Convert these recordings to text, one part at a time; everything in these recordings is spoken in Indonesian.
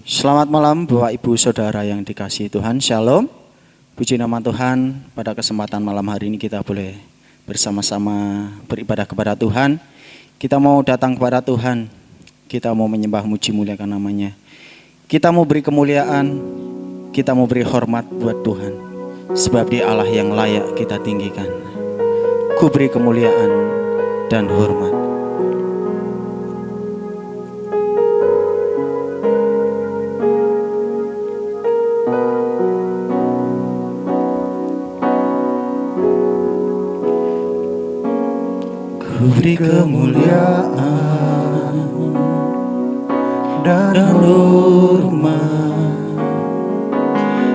Selamat malam Bapak Ibu Saudara yang dikasihi Tuhan, Shalom. Puji nama Tuhan, pada kesempatan malam hari ini kita boleh bersama-sama beribadah kepada Tuhan. Kita mau datang kepada Tuhan, kita mau menyembah muji muliakan namanya. Kita mau beri kemuliaan, kita mau beri hormat buat Tuhan. Sebab Dia Allah yang layak kita tinggikan. Ku beri kemuliaan dan hormat. Ku beri kemuliaan dan hormat.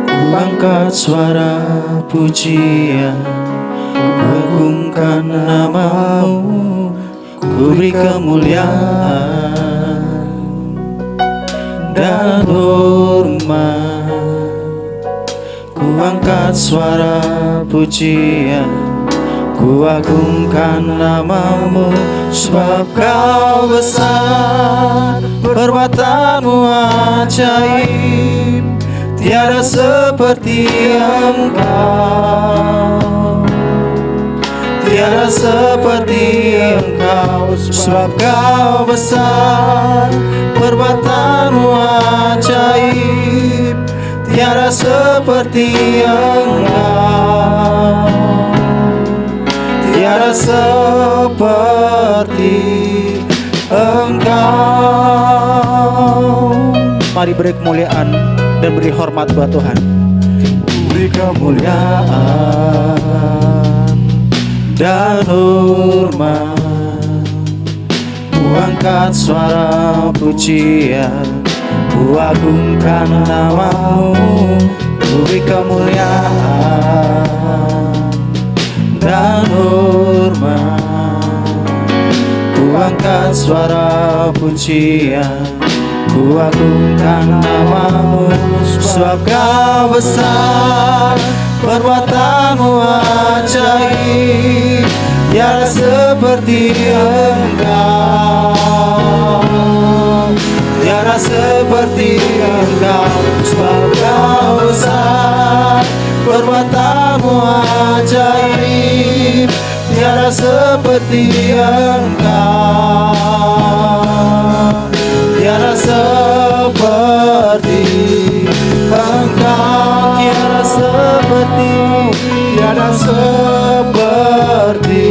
Ku angkat suara pujian, ku agungkan nama-Mu. Ku beri kemuliaan dan hormat. Ku angkat suara pujian, ku agungkan nama-Mu, sebab Kau besar, perbuatan-Mu ajaib, tiada seperti Engkau, tiada seperti Engkau, sebab Kau besar, perbuatan-Mu ajaib, tiada seperti Engkau, tiada seperti Engkau. Mari beri kemuliaan dan beri hormat buat Tuhan. Beri kemuliaan dan hormat. Ku angkat suara pujian, ku agungkan nama-Mu. Ku beri kemuliaan dan hormat. Ku angkat suara pujian, ku agungkan nama-Mu, sebab Kau besar, perbuatan-Mu ajaib, tiada seperti Engkau, tiada seperti Engkau, sebab Kau besar, perbuatan-Mu ajaib, tiada seperti Engkau, tiada seperti Engkau, tiada seperti, tiada seperti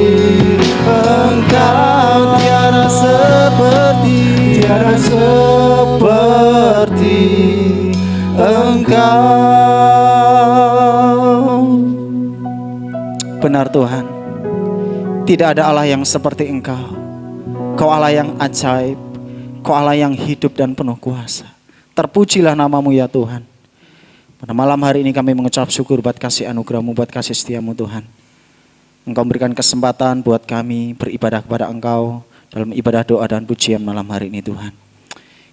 Engkau, tiada seperti, tiada seperti Engkau. Benar Tuhan, tidak ada Allah yang seperti Engkau. Kau Allah yang ajaib, Kau Allah yang hidup dan penuh kuasa. Terpujilah nama-Mu ya Tuhan. Pada malam hari ini kami mengucap syukur buat kasih anugerah-Mu, buat kasih setia-Mu Tuhan. Engkau memberikan kesempatan buat kami beribadah kepada Engkau dalam ibadah doa dan pujian malam hari ini Tuhan.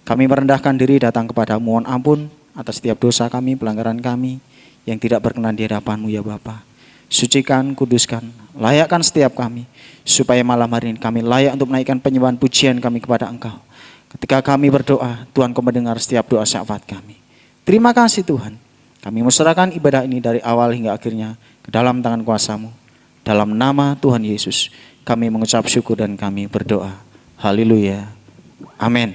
Kami merendahkan diri datang kepada mohon ampun atas setiap dosa kami, pelanggaran kami yang tidak berkenan di hadapan-Mu ya Bapa. Sucikan, kuduskan, layakkan setiap kami, supaya malam hari ini kami layak untuk menaikkan penyembahan pujian kami kepada Engkau. Ketika kami berdoa, Tuhan Kau mendengar setiap doa syafaat kami. Terima kasih Tuhan. Kami menyerahkan ibadah ini dari awal hingga akhirnya ke dalam tangan kuasa-Mu. Dalam nama Tuhan Yesus, kami mengucap syukur dan kami berdoa. Haleluya. Amin.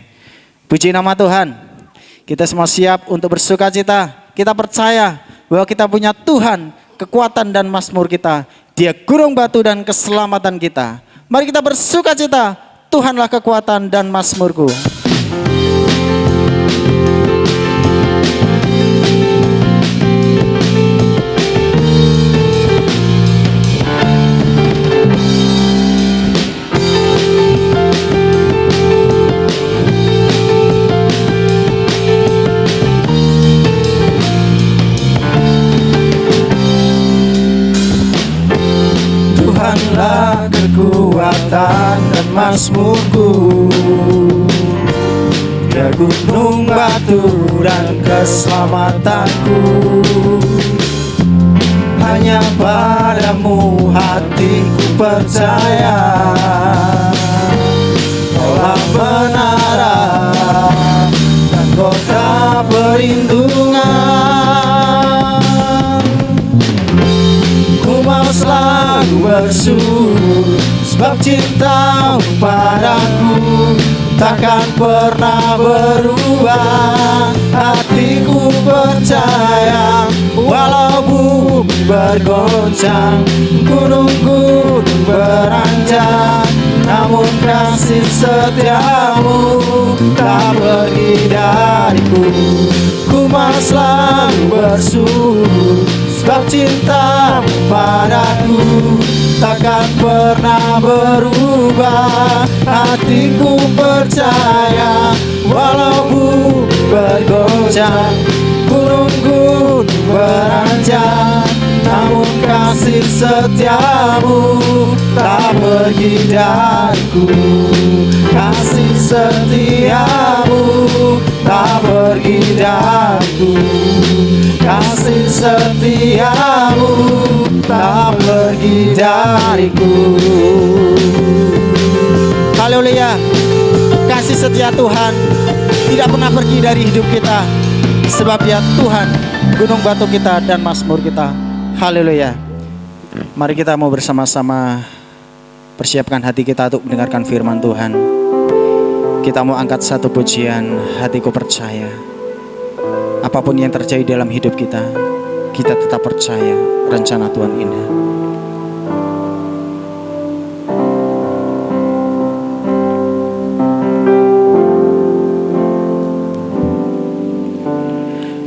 Puji nama Tuhan. Kita semua siap untuk bersukacita. Kita percaya bahwa kita punya Tuhan, kekuatan dan mazmur kita. Dia gurung batu dan keselamatan kita. Mari kita bersukacita. Tuhanlah kekuatan dan mazmurku. Tuhanlah kekuatan dan mazmurku, Dia gunung batu dan keselamatanku. Hanya padamu hatiku percaya, Kaulah menara dan kota bersujud, sebab cintamu padaku takkan pernah berubah. Hatiku percaya, walau bumi bergoncang, gunung-gunung beranjak, namun kasih setiamu tak pergi dariku. Ku mau selalu bersujud, sebab cintamu padaku takkan pernah berubah. Hatiku percaya, walau bumi bergoncang, gunung-gunung beranjak, namun kasih setiamu tak pergi dariku. Kasih setiamu tak pergi dariku. Kasih setiamu tak pergi dariku. Haleluya. Kasih setia Tuhan tidak pernah pergi dari hidup kita, sebab ya Tuhan gunung batu kita dan mazmur kita. Haleluya. Mari kita mau bersama-sama persiapkan hati kita untuk mendengarkan firman Tuhan. Kita mau angkat satu pujian, hatiku percaya. Apapun yang terjadi dalam hidup kita, kita tetap percaya rencana Tuhan indah.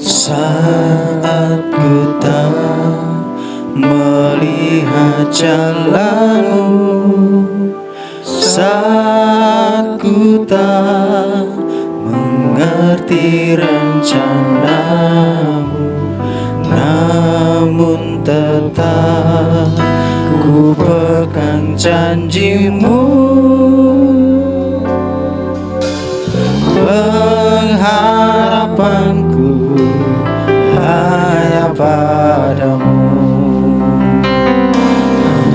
Saat ku tak melihat jalanmu, saat ku tak mengerti rencanamu, namun tetap ku pegang janjimu. Pengharapanku hanya padamu.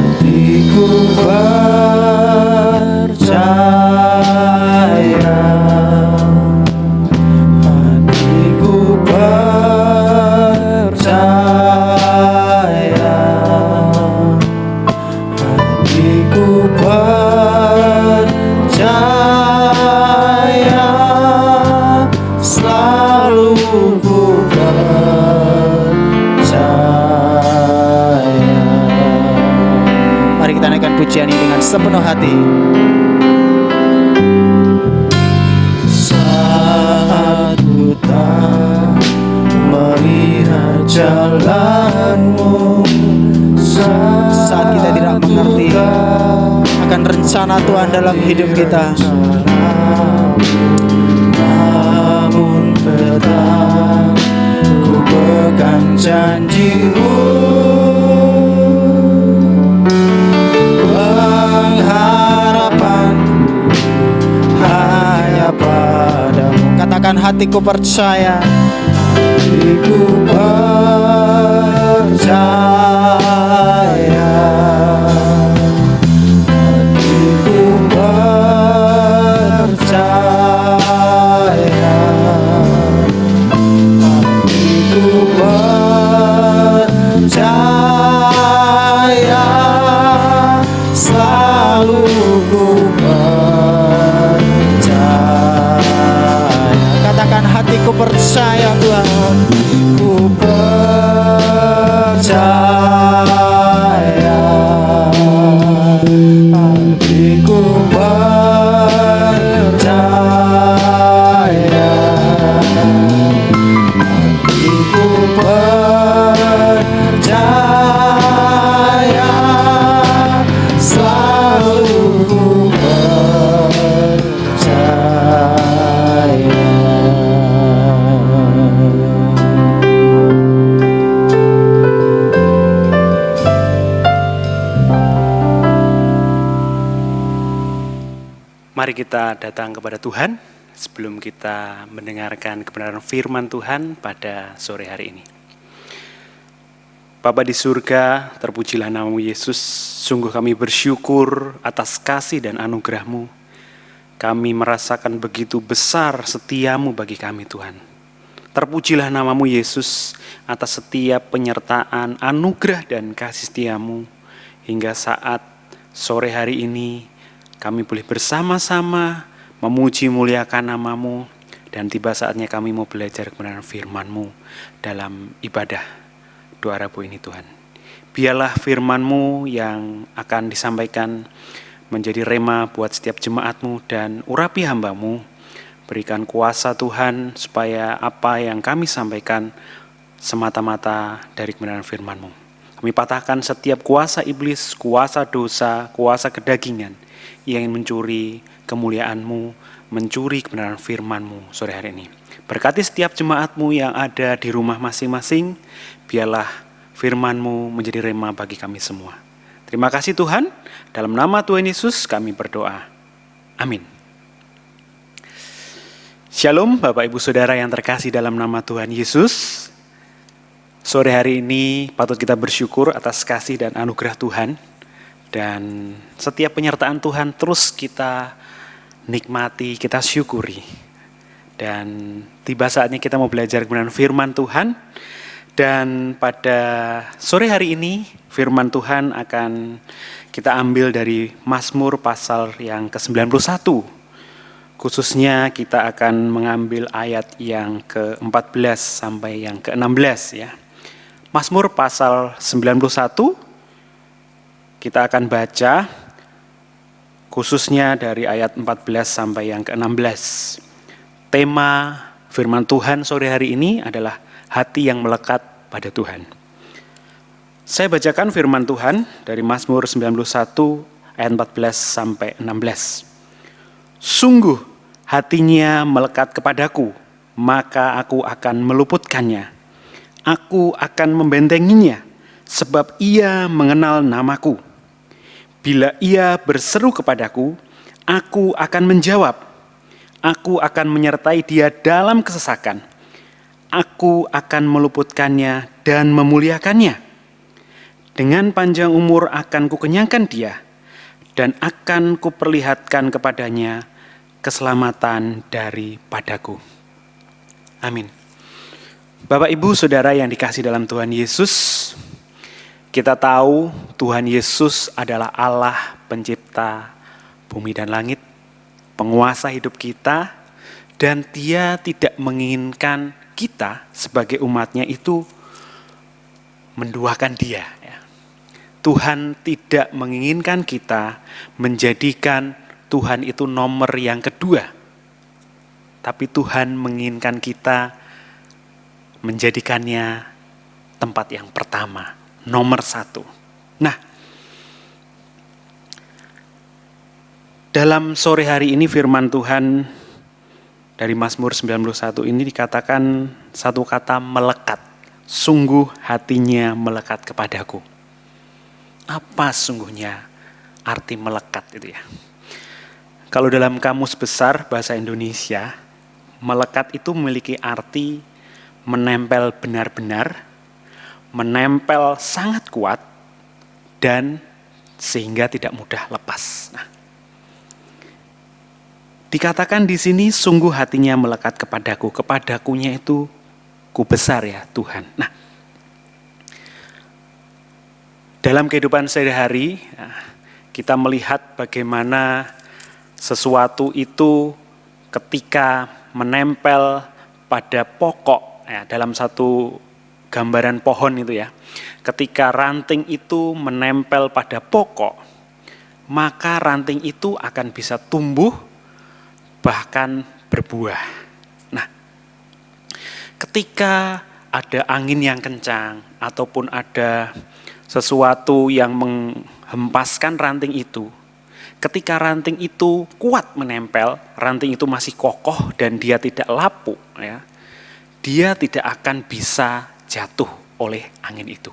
Hatiku percaya, hatiku percaya, hatiku percaya, selalu ku percaya. Mari kita naikkan pujian ini dengan sepenuh hati. Saat ku tak melihat jalanmu, saat kita tidak mengerti akan rencana Tuhan dalam hidup kita, namun tetap ku pegang janjimu. Pengharapanku hanya padamu. Katakan hatiku percaya, hatiku percaya, hatiku percaya, hatiku percaya, selalu ku percaya. Katakan hatiku percaya Tuhan, ku percaya, hatiku percaya, hatiku percaya, selalu ku percaya. Mari kita datang kepada Tuhan sebelum kita mendengarkan kebenaran firman Tuhan pada sore hari ini. Bapa di surga, terpujilah namamu Yesus. Sungguh kami bersyukur atas kasih dan anugerah-Mu. Kami merasakan begitu besar setiamu bagi kami Tuhan. Terpujilah namamu Yesus atas setiap penyertaan, anugerah dan kasih setiamu hingga saat sore hari ini kami boleh bersama-sama memuji muliakan nama-Mu, dan tiba saatnya kami mau belajar kebenaran firman-Mu dalam ibadah doa Rabu ini Tuhan. Biarlah firman-Mu yang akan disampaikan menjadi rema buat setiap jemaat-Mu, dan urapi hamba-Mu. Berikan kuasa Tuhan supaya apa yang kami sampaikan semata-mata dari kebenaran firman-Mu. Kami patahkan setiap kuasa iblis, kuasa dosa, kuasa kedagingan yang ingin mencuri kemuliaan-Mu, mencuri kebenaran firman-Mu sore hari ini. Berkati setiap jemaat-Mu yang ada di rumah masing-masing, biarlah firman-Mu menjadi rema bagi kami semua. Terima kasih Tuhan, dalam nama Tuhan Yesus kami berdoa. Amin. Shalom Bapak Ibu Saudara yang terkasih dalam nama Tuhan Yesus. Sore hari ini patut kita bersyukur atas kasih dan anugerah Tuhan. Dan setiap penyertaan Tuhan terus kita nikmati, kita syukuri. Dan tiba saatnya kita mau belajar kebenaran firman Tuhan. Dan pada sore hari ini firman Tuhan akan kita ambil dari Mazmur pasal yang ke-91. Khususnya kita akan mengambil ayat yang ke-14 sampai yang ke-16 ya. Mazmur pasal 91 kita akan baca khususnya dari ayat 14 sampai yang ke-16. Tema firman Tuhan sore hari ini adalah hati yang melekat pada Tuhan. Saya bacakan firman Tuhan dari Mazmur 91 ayat 14 sampai 16. Sungguh hatinya melekat kepadaku, maka aku akan meluputkannya. Aku akan membentenginya, sebab ia mengenal namaku. Bila ia berseru kepadaku, aku akan menjawab. Aku akan menyertai dia dalam kesesakan. Aku akan meluputkannya dan memuliakannya. Dengan panjang umur akan kukenyangkan dia, dan akan kuperlihatkan kepadanya keselamatan daripadaku. Amin. Bapak Ibu Saudara yang dikasihi dalam Tuhan Yesus, kita tahu Tuhan Yesus adalah Allah pencipta bumi dan langit, penguasa hidup kita, dan Dia tidak menginginkan kita sebagai umatnya itu menduakan Dia. Tuhan tidak menginginkan kita menjadikan Tuhan itu nomor yang kedua, tapi Tuhan menginginkan kita menjadikannya tempat yang pertama, nomor satu. Nah, dalam sore hari ini firman Tuhan dari Mazmur 91 ini dikatakan satu kata melekat. Sungguh hatinya melekat kepadaku. Apa sungguhnya arti melekat itu ya? Kalau dalam kamus besar bahasa Indonesia, melekat itu memiliki arti menempel benar-benar, menempel sangat kuat, dan sehingga tidak mudah lepas. Nah, dikatakan di sini sungguh hatinya melekat kepadaku. Kepadakunya itu ku besar ya Tuhan. Nah, dalam kehidupan sehari-hari kita melihat bagaimana sesuatu itu ketika menempel pada pokok ya, dalam satu gambaran pohon itu ya. Ketika ranting itu menempel pada pokok, maka ranting itu akan bisa tumbuh bahkan berbuah. Nah, ketika ada angin yang kencang ataupun ada sesuatu yang menghempaskan ranting itu, ketika ranting itu kuat menempel, ranting itu masih kokoh dan dia tidak lapuk, ya, dia tidak akan bisa jatuh oleh angin itu.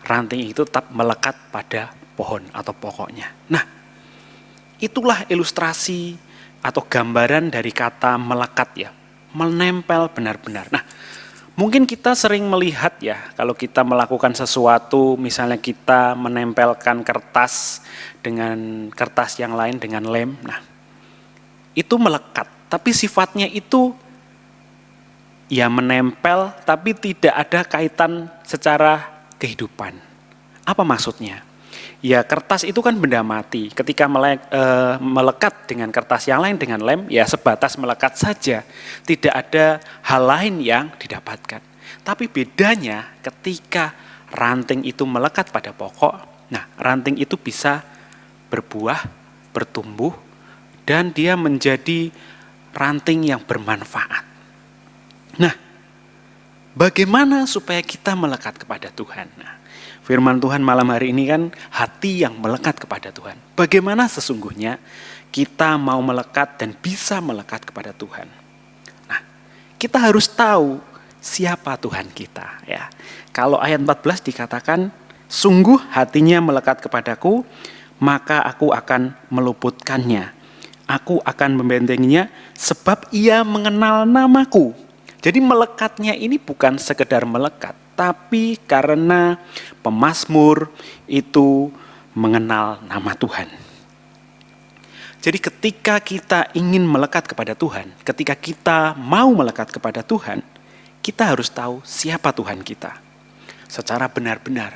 Ranting itu tetap melekat pada pohon atau pokoknya. Nah, itulah ilustrasi atau gambaran dari kata melekat ya, menempel benar-benar. Nah, mungkin kita sering melihat ya, kalau kita melakukan sesuatu, misalnya kita menempelkan kertas dengan kertas yang lain dengan lem, nah itu melekat, tapi sifatnya itu ya menempel, tapi tidak ada kaitan secara kehidupan. Apa maksudnya? Ya kertas itu kan benda mati. Ketika melekat dengan kertas yang lain dengan lem, ya sebatas melekat saja. Tidak ada hal lain yang didapatkan. Tapi bedanya ketika ranting itu melekat pada pokok, nah ranting itu bisa berbuah, bertumbuh, dan dia menjadi ranting yang bermanfaat. Nah, bagaimana supaya kita melekat kepada Tuhan? Nah, firman Tuhan malam hari ini kan hati yang melekat kepada Tuhan. Bagaimana sesungguhnya kita mau melekat dan bisa melekat kepada Tuhan? Nah, kita harus tahu siapa Tuhan kita, ya. Kalau ayat 14 dikatakan, sungguh hatinya melekat kepadaku, maka aku akan meluputkannya. Aku akan membentenginya sebab ia mengenal namaku. Jadi melekatnya ini bukan sekedar melekat, tapi karena pemazmur itu mengenal nama Tuhan. Jadi ketika kita ingin melekat kepada Tuhan, ketika kita mau melekat kepada Tuhan, kita harus tahu siapa Tuhan kita. Secara benar-benar.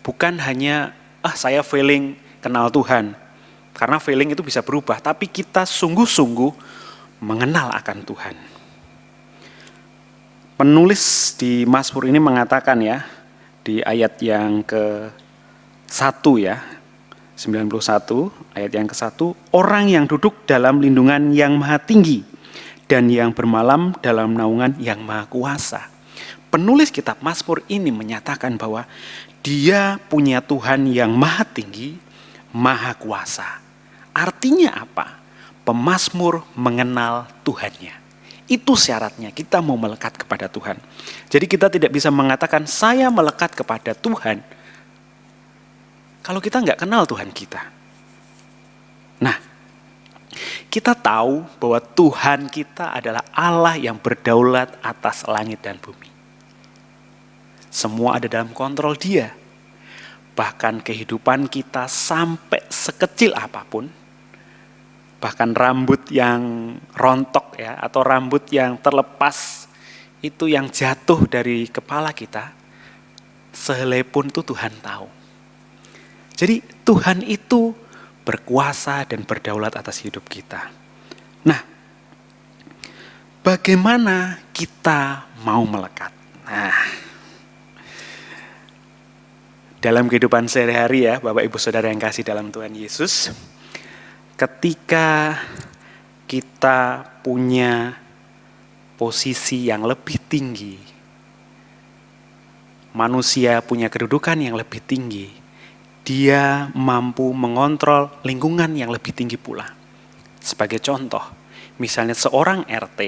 Bukan hanya, saya feeling kenal Tuhan. Karena feeling itu bisa berubah, tapi kita sungguh-sungguh mengenal akan Tuhan. Penulis di Mazmur ini mengatakan ya, di ayat yang ke-1 ya, 91, ayat yang ke-1, orang yang duduk dalam lindungan yang maha tinggi, dan yang bermalam dalam naungan yang maha kuasa. Penulis kitab Mazmur ini menyatakan bahwa dia punya Tuhan yang maha tinggi, maha kuasa. Artinya apa? Pemazmur mengenal Tuhannya. Itu syaratnya kita mau melekat kepada Tuhan. Jadi kita tidak bisa mengatakan saya melekat kepada Tuhan kalau kita nggak kenal Tuhan kita. Nah, kita tahu bahwa Tuhan kita adalah Allah yang berdaulat atas langit dan bumi. Semua ada dalam kontrol Dia. Bahkan kehidupan kita sampai sekecil apapun, bahkan rambut yang rontok ya, atau rambut yang terlepas, itu yang jatuh dari kepala kita, sehelai pun itu Tuhan tahu. Jadi Tuhan itu berkuasa dan berdaulat atas hidup kita. Nah, bagaimana kita mau melekat? Nah, dalam kehidupan sehari-hari ya, Bapak Ibu Saudara yang kasih dalam Tuhan Yesus, ketika kita punya posisi yang lebih tinggi, manusia punya kedudukan yang lebih tinggi, dia mampu mengontrol lingkungan yang lebih tinggi pula. Sebagai contoh, misalnya seorang RT,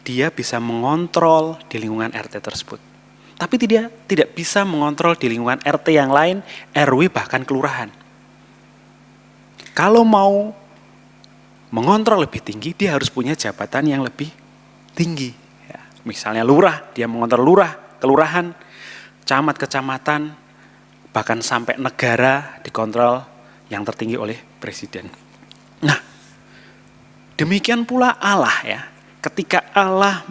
dia bisa mengontrol di lingkungan RT tersebut. Tapi dia tidak bisa mengontrol di lingkungan RT yang lain, RW bahkan kelurahan. Kalau mau mengontrol lebih tinggi, dia harus punya jabatan yang lebih tinggi. Ya, misalnya lurah, dia mengontrol lurah, kelurahan, camat, kecamatan, bahkan sampai negara dikontrol yang tertinggi oleh presiden. Nah, demikian pula Allah ya. Ketika Allah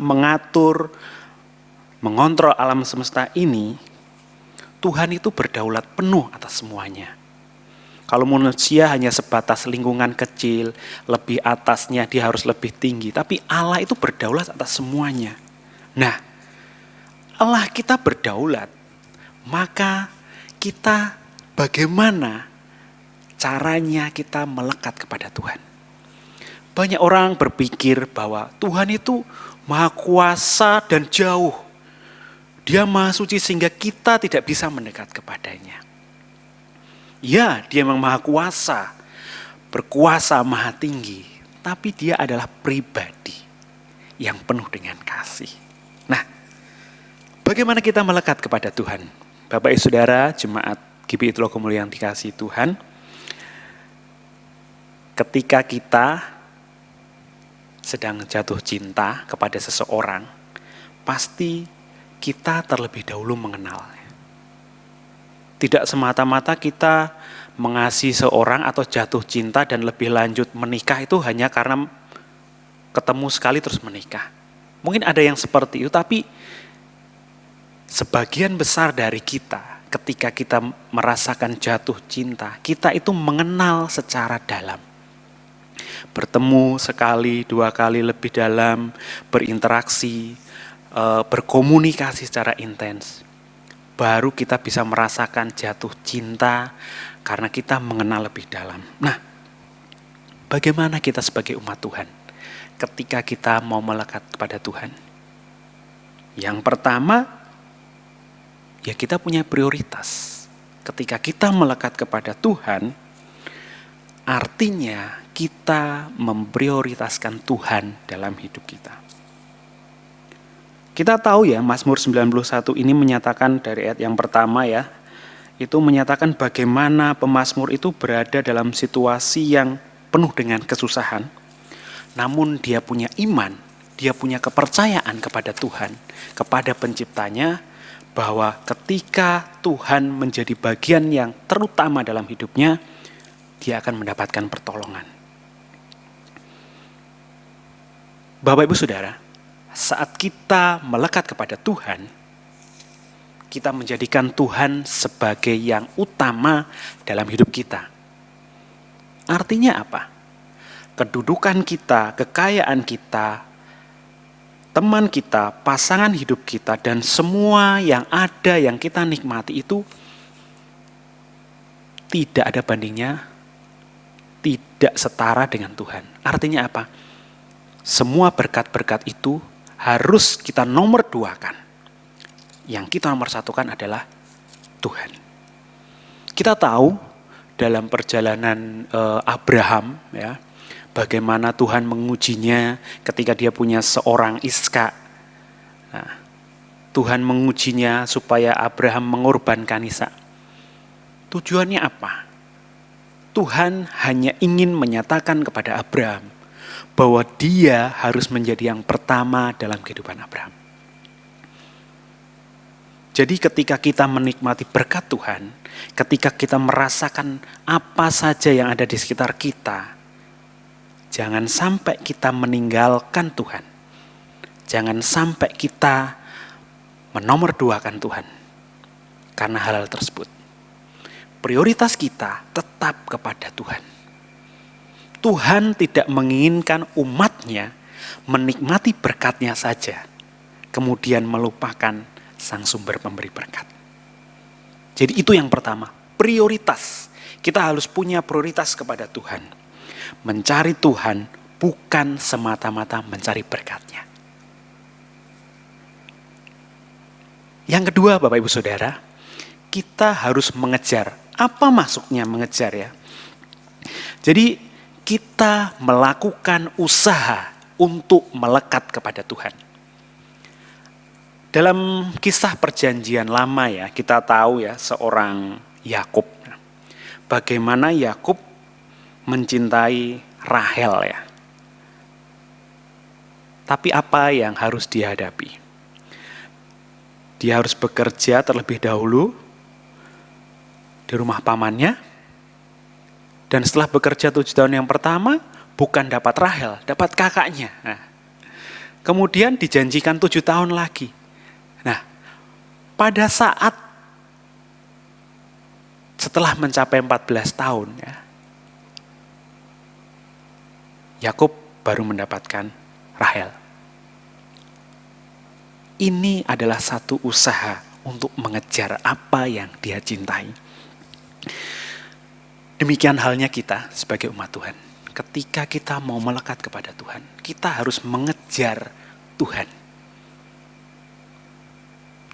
mengontrol alam semesta ini, Tuhan itu berdaulat penuh atas semuanya. Kalau manusia hanya sebatas lingkungan kecil, lebih atasnya dia harus lebih tinggi. Tapi Allah itu berdaulat atas semuanya. Nah, Allah kita berdaulat, maka kita bagaimana caranya kita melekat kepada Tuhan? Banyak orang berpikir bahwa Tuhan itu maha kuasa dan jauh. Dia maha suci sehingga kita tidak bisa mendekat kepadanya. Ya, dia memang maha kuasa, berkuasa maha tinggi, tapi dia adalah pribadi yang penuh dengan kasih. Nah, bagaimana kita melekat kepada Tuhan? Bapak Ibu Saudara, Jemaat GBI Tulogomulyo yang dikasihi Tuhan, ketika kita sedang jatuh cinta kepada seseorang, pasti kita terlebih dahulu mengenalnya. Tidak semata-mata kita mengasihi seorang atau jatuh cinta dan lebih lanjut menikah itu hanya karena ketemu sekali terus menikah. Mungkin ada yang seperti itu, tapi sebagian besar dari kita ketika kita merasakan jatuh cinta, kita itu mengenal secara dalam. Bertemu sekali, 2 kali lebih dalam, berinteraksi, berkomunikasi secara intens. Baru kita bisa merasakan jatuh cinta karena kita mengenal lebih dalam. Nah, bagaimana kita sebagai umat Tuhan ketika kita mau melekat kepada Tuhan? Yang pertama, ya kita punya prioritas. Ketika kita melekat kepada Tuhan, artinya kita memprioritaskan Tuhan dalam hidup kita. Kita tahu ya, Mazmur 91 ini menyatakan dari ayat yang pertama ya, itu menyatakan bagaimana pemazmur itu berada dalam situasi yang penuh dengan kesusahan. Namun dia punya iman, dia punya kepercayaan kepada Tuhan, kepada penciptanya, bahwa ketika Tuhan menjadi bagian yang terutama dalam hidupnya, dia akan mendapatkan pertolongan. Bapak Ibu Saudara, saat kita melekat kepada Tuhan, kita menjadikan Tuhan sebagai yang utama dalam hidup kita. Artinya apa? Kedudukan kita, kekayaan kita, teman kita, pasangan hidup kita, dan semua yang ada yang kita nikmati itu tidak ada bandingnya, tidak setara dengan Tuhan. Artinya apa? Semua berkat-berkat itu harus kita nomor duakan. Yang kita nomor satukan adalah Tuhan. Kita tahu dalam perjalanan Abraham, ya, bagaimana Tuhan mengujinya ketika dia punya seorang Iska. Nah, Tuhan mengujinya supaya Abraham mengorbankan Ishak. Tujuannya apa? Tuhan hanya ingin menyatakan kepada Abraham bahwa dia harus menjadi yang pertama dalam kehidupan Abraham. Jadi ketika kita menikmati berkat Tuhan, ketika kita merasakan apa saja yang ada di sekitar kita, jangan sampai kita meninggalkan Tuhan. Jangan sampai kita menomorduakan Tuhan karena hal-hal tersebut. Prioritas kita tetap kepada Tuhan. Tuhan tidak menginginkan umatnya menikmati berkatnya saja, kemudian melupakan Sang sumber pemberi berkat. Jadi itu yang pertama, prioritas. Kita harus punya prioritas kepada Tuhan. Mencari Tuhan bukan semata-mata mencari berkatnya. Yang kedua, Bapak Ibu Saudara, kita harus mengejar. Apa maksudnya mengejar ya? Jadi kita melakukan usaha untuk melekat kepada Tuhan. Dalam kisah perjanjian lama ya, kita tahu ya seorang Yakub. Bagaimana Yakub mencintai Rahel ya. Tapi apa yang harus dihadapi? Dia harus bekerja terlebih dahulu di rumah pamannya. Dan setelah bekerja 7 tahun yang pertama, bukan dapat Rahel, dapat kakaknya. Nah, kemudian dijanjikan 7 tahun lagi. Nah, pada saat setelah mencapai 14 tahun, ya, Yakub baru mendapatkan Rahel. Ini adalah satu usaha untuk mengejar apa yang dia cintai. Demikian halnya kita sebagai umat Tuhan. Ketika kita mau melekat kepada Tuhan, kita harus mengejar Tuhan.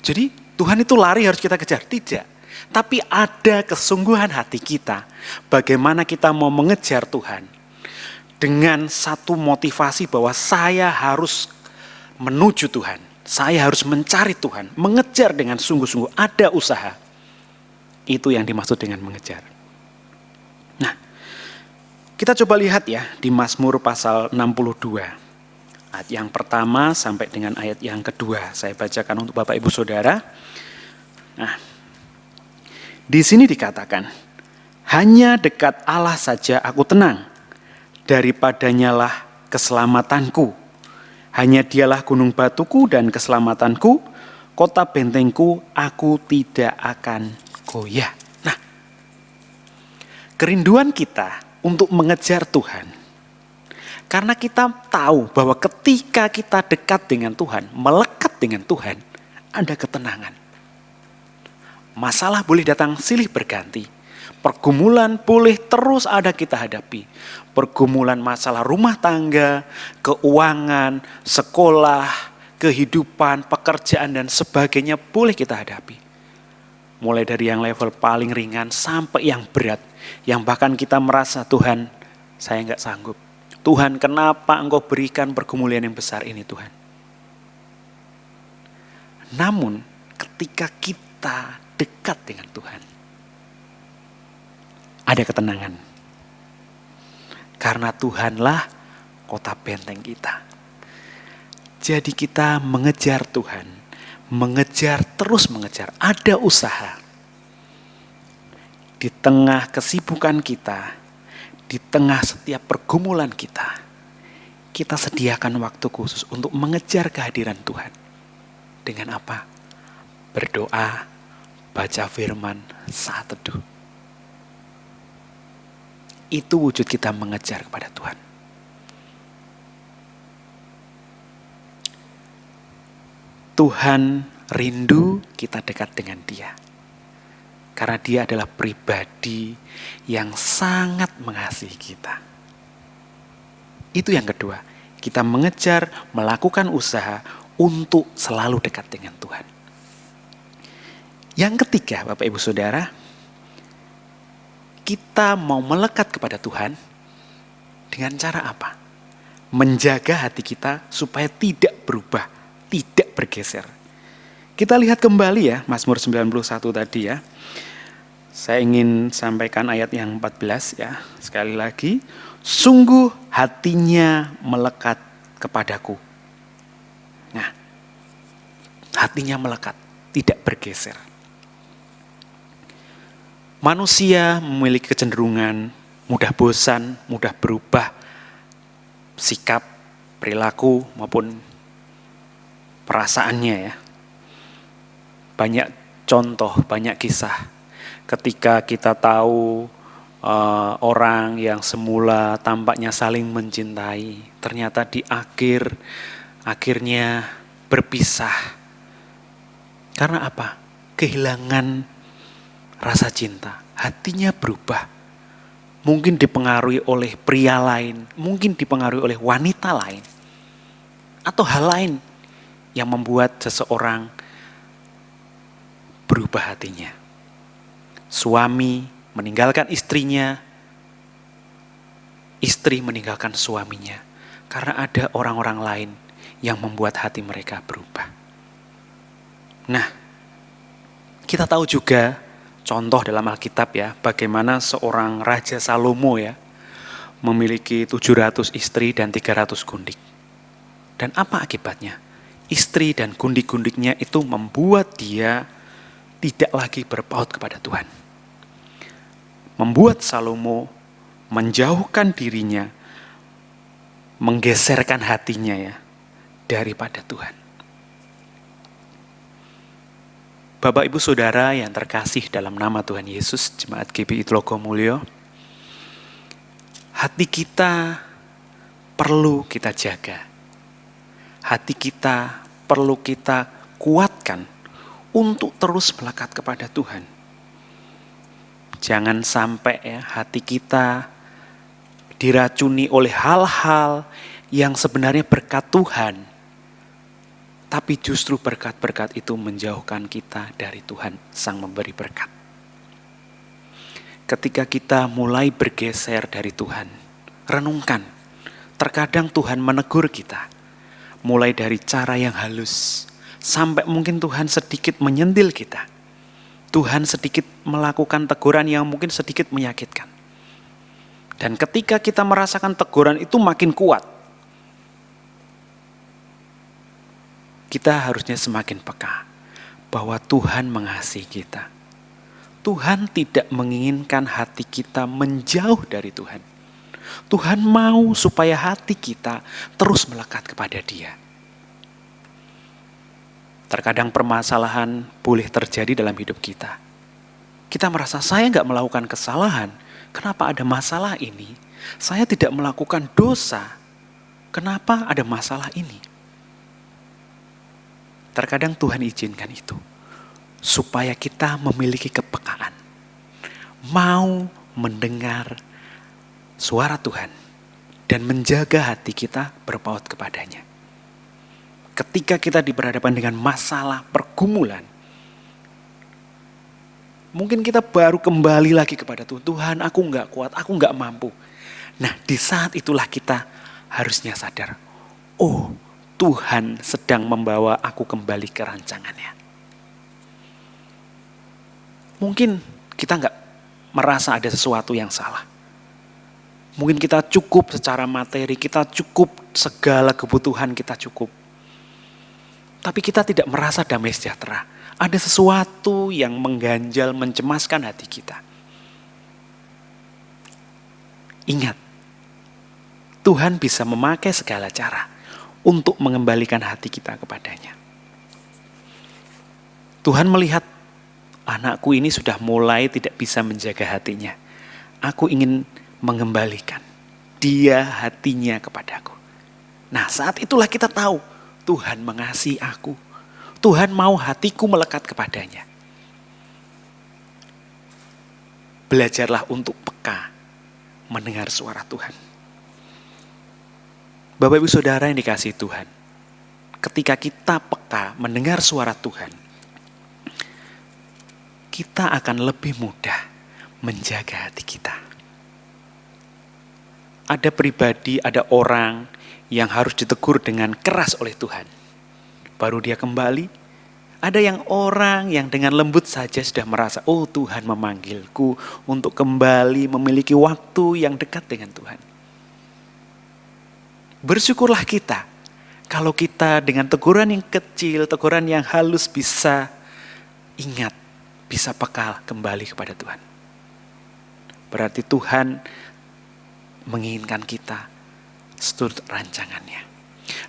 Jadi Tuhan itu lari harus kita kejar? Tidak. Tapi ada kesungguhan hati kita. Bagaimana kita mau mengejar Tuhan. Dengan satu motivasi bahwa saya harus menuju Tuhan. Saya harus mencari Tuhan. Mengejar dengan sungguh-sungguh. Ada usaha. Itu yang dimaksud dengan mengejar. Nah, kita coba lihat ya di Mazmur pasal 62. Ayat yang pertama sampai dengan ayat yang kedua. Saya bacakan untuk Bapak Ibu Saudara. Nah, di sini dikatakan, hanya dekat Allah saja aku tenang, daripadanya lah keselamatanku. Hanya dialah gunung batuku dan keselamatanku, kota bentengku, aku tidak akan goyah. Nah, kerinduan kita untuk mengejar Tuhan, karena kita tahu bahwa ketika kita dekat dengan Tuhan, melekat dengan Tuhan, ada ketenangan. Masalah boleh datang silih berganti. Pergumulan boleh terus ada kita hadapi. Pergumulan masalah rumah tangga, keuangan, sekolah, kehidupan, pekerjaan dan sebagainya boleh kita hadapi. Mulai dari yang level paling ringan sampai yang berat. Yang bahkan kita merasa, Tuhan, saya nggak sanggup. Tuhan, kenapa Engkau berikan pergumulan yang besar ini, Tuhan? Namun ketika kita dekat dengan Tuhan, ada ketenangan. Karena Tuhanlah kota benteng kita. Jadi kita mengejar Tuhan, terus mengejar, ada usaha. Di tengah kesibukan kita, di tengah setiap pergumulan kita, kita sediakan waktu khusus untuk mengejar kehadiran Tuhan. Dengan apa? Berdoa, baca firman, saat teduh. Itu wujud kita mengejar kepada Tuhan. Tuhan rindu kita dekat dengan Dia. Karena Dia adalah pribadi yang sangat mengasihi kita. Itu yang kedua. Kita mengejar, melakukan usaha untuk selalu dekat dengan Tuhan. Yang ketiga, Bapak Ibu Saudara, kita mau melekat kepada Tuhan dengan cara apa? Menjaga hati kita supaya tidak berubah, tidak bergeser. Kita lihat kembali ya, Mazmur 91 tadi ya. Saya ingin sampaikan ayat yang 14 ya. Sekali lagi, sungguh hatinya melekat kepadaku. Nah, hatinya melekat, tidak bergeser. Manusia memiliki kecenderungan mudah bosan, mudah berubah sikap, perilaku maupun perasaannya ya. Banyak contoh, banyak kisah ketika kita tahu orang yang semula tampaknya saling mencintai, ternyata di akhirnya berpisah. Karena apa? Kehilangan rasa cinta, hatinya berubah. Mungkin dipengaruhi oleh pria lain, mungkin dipengaruhi oleh wanita lain, atau hal lain yang membuat seseorang berubah hatinya. Suami meninggalkan istrinya, istri meninggalkan suaminya, karena ada orang-orang lain yang membuat hati mereka berubah. Nah, kita tahu juga contoh dalam Alkitab ya, bagaimana seorang Raja Salomo ya, memiliki 700 istri dan 300 gundik. Dan apa akibatnya? Istri dan gundik-gundiknya itu membuat dia tidak lagi berpaut kepada Tuhan. Membuat Salomo menjauhkan dirinya, menggeserkan hatinya ya, daripada Tuhan. Bapak Ibu Saudara yang terkasih dalam nama Tuhan Yesus, Jemaat GBI Tlogomulyo, hati kita perlu kita jaga. Hati kita perlu kita kuatkan untuk terus melekat kepada Tuhan. Jangan sampai ya hati kita diracuni oleh hal-hal yang sebenarnya berkat Tuhan, tapi justru berkat-berkat itu menjauhkan kita dari Tuhan, Sang Memberi berkat. Ketika kita mulai bergeser dari Tuhan, renungkan. Terkadang Tuhan menegur kita, mulai dari cara yang halus, sampai mungkin Tuhan sedikit menyentil kita. Tuhan sedikit melakukan teguran yang mungkin sedikit menyakitkan. Dan ketika kita merasakan teguran itu makin kuat, kita harusnya semakin peka bahwa Tuhan mengasihi kita. Tuhan tidak menginginkan hati kita menjauh dari Tuhan. Tuhan mau supaya hati kita terus melekat kepada Dia. Terkadang permasalahan boleh terjadi dalam hidup kita. Kita merasa saya nggak melakukan kesalahan, kenapa ada masalah ini? Saya tidak melakukan dosa, kenapa ada masalah ini? Terkadang Tuhan izinkan itu, supaya kita memiliki kepekaan, mau mendengar suara Tuhan, dan menjaga hati kita berpaut kepadanya. Ketika kita berhadapan dengan masalah, pergumulan, mungkin kita baru kembali lagi kepada Tuhan. Tuhan, aku nggak kuat, aku nggak mampu. Nah, di saat itulah kita harusnya sadar, oh, Tuhan sedang membawa aku kembali ke rancangannya. Mungkin kita nggak merasa ada sesuatu yang salah. Mungkin kita cukup secara materi, kita cukup segala kebutuhan kita cukup. Tapi kita tidak merasa damai sejahtera. Ada sesuatu yang mengganjal, mencemaskan hati kita. Ingat, Tuhan bisa memakai segala cara untuk mengembalikan hati kita kepadanya. Tuhan melihat anakku ini sudah mulai tidak bisa menjaga hatinya. Aku ingin mengembalikan dia hatinya kepadaku. Nah, saat itulah kita tahu Tuhan mengasihi aku. Tuhan mau hatiku melekat kepadanya. Belajarlah untuk peka mendengar suara Tuhan. Bapak Ibu Saudara yang dikasihi Tuhan, ketika kita peka mendengar suara Tuhan, kita akan lebih mudah menjaga hati kita. Ada pribadi, ada orang yang harus ditegur dengan keras oleh Tuhan, baru dia kembali. Ada yang orang yang dengan lembut saja sudah merasa, oh Tuhan memanggilku untuk kembali memiliki waktu yang dekat dengan Tuhan. Bersyukurlah kita kalau kita dengan teguran yang kecil, teguran yang halus bisa ingat, bisa peka kembali kepada Tuhan. Berarti Tuhan menginginkan kita seturut rancangannya.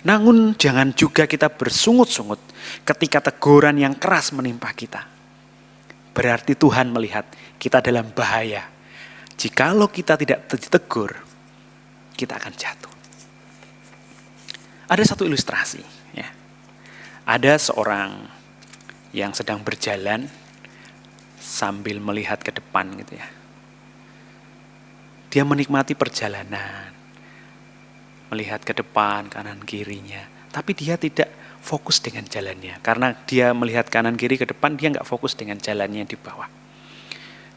Namun jangan juga kita bersungut-sungut ketika teguran yang keras menimpa kita. Berarti Tuhan melihat kita dalam bahaya. Jikalau kita tidak ditegur, kita akan jatuh. Ada satu ilustrasi, ya. Ada seorang yang sedang berjalan sambil melihat ke depan gitu ya. Dia menikmati perjalanan, melihat ke depan, kanan kirinya. Tapi dia tidak fokus dengan jalannya. Karena dia melihat kanan kiri ke depan, dia nggak fokus dengan jalannya di bawah.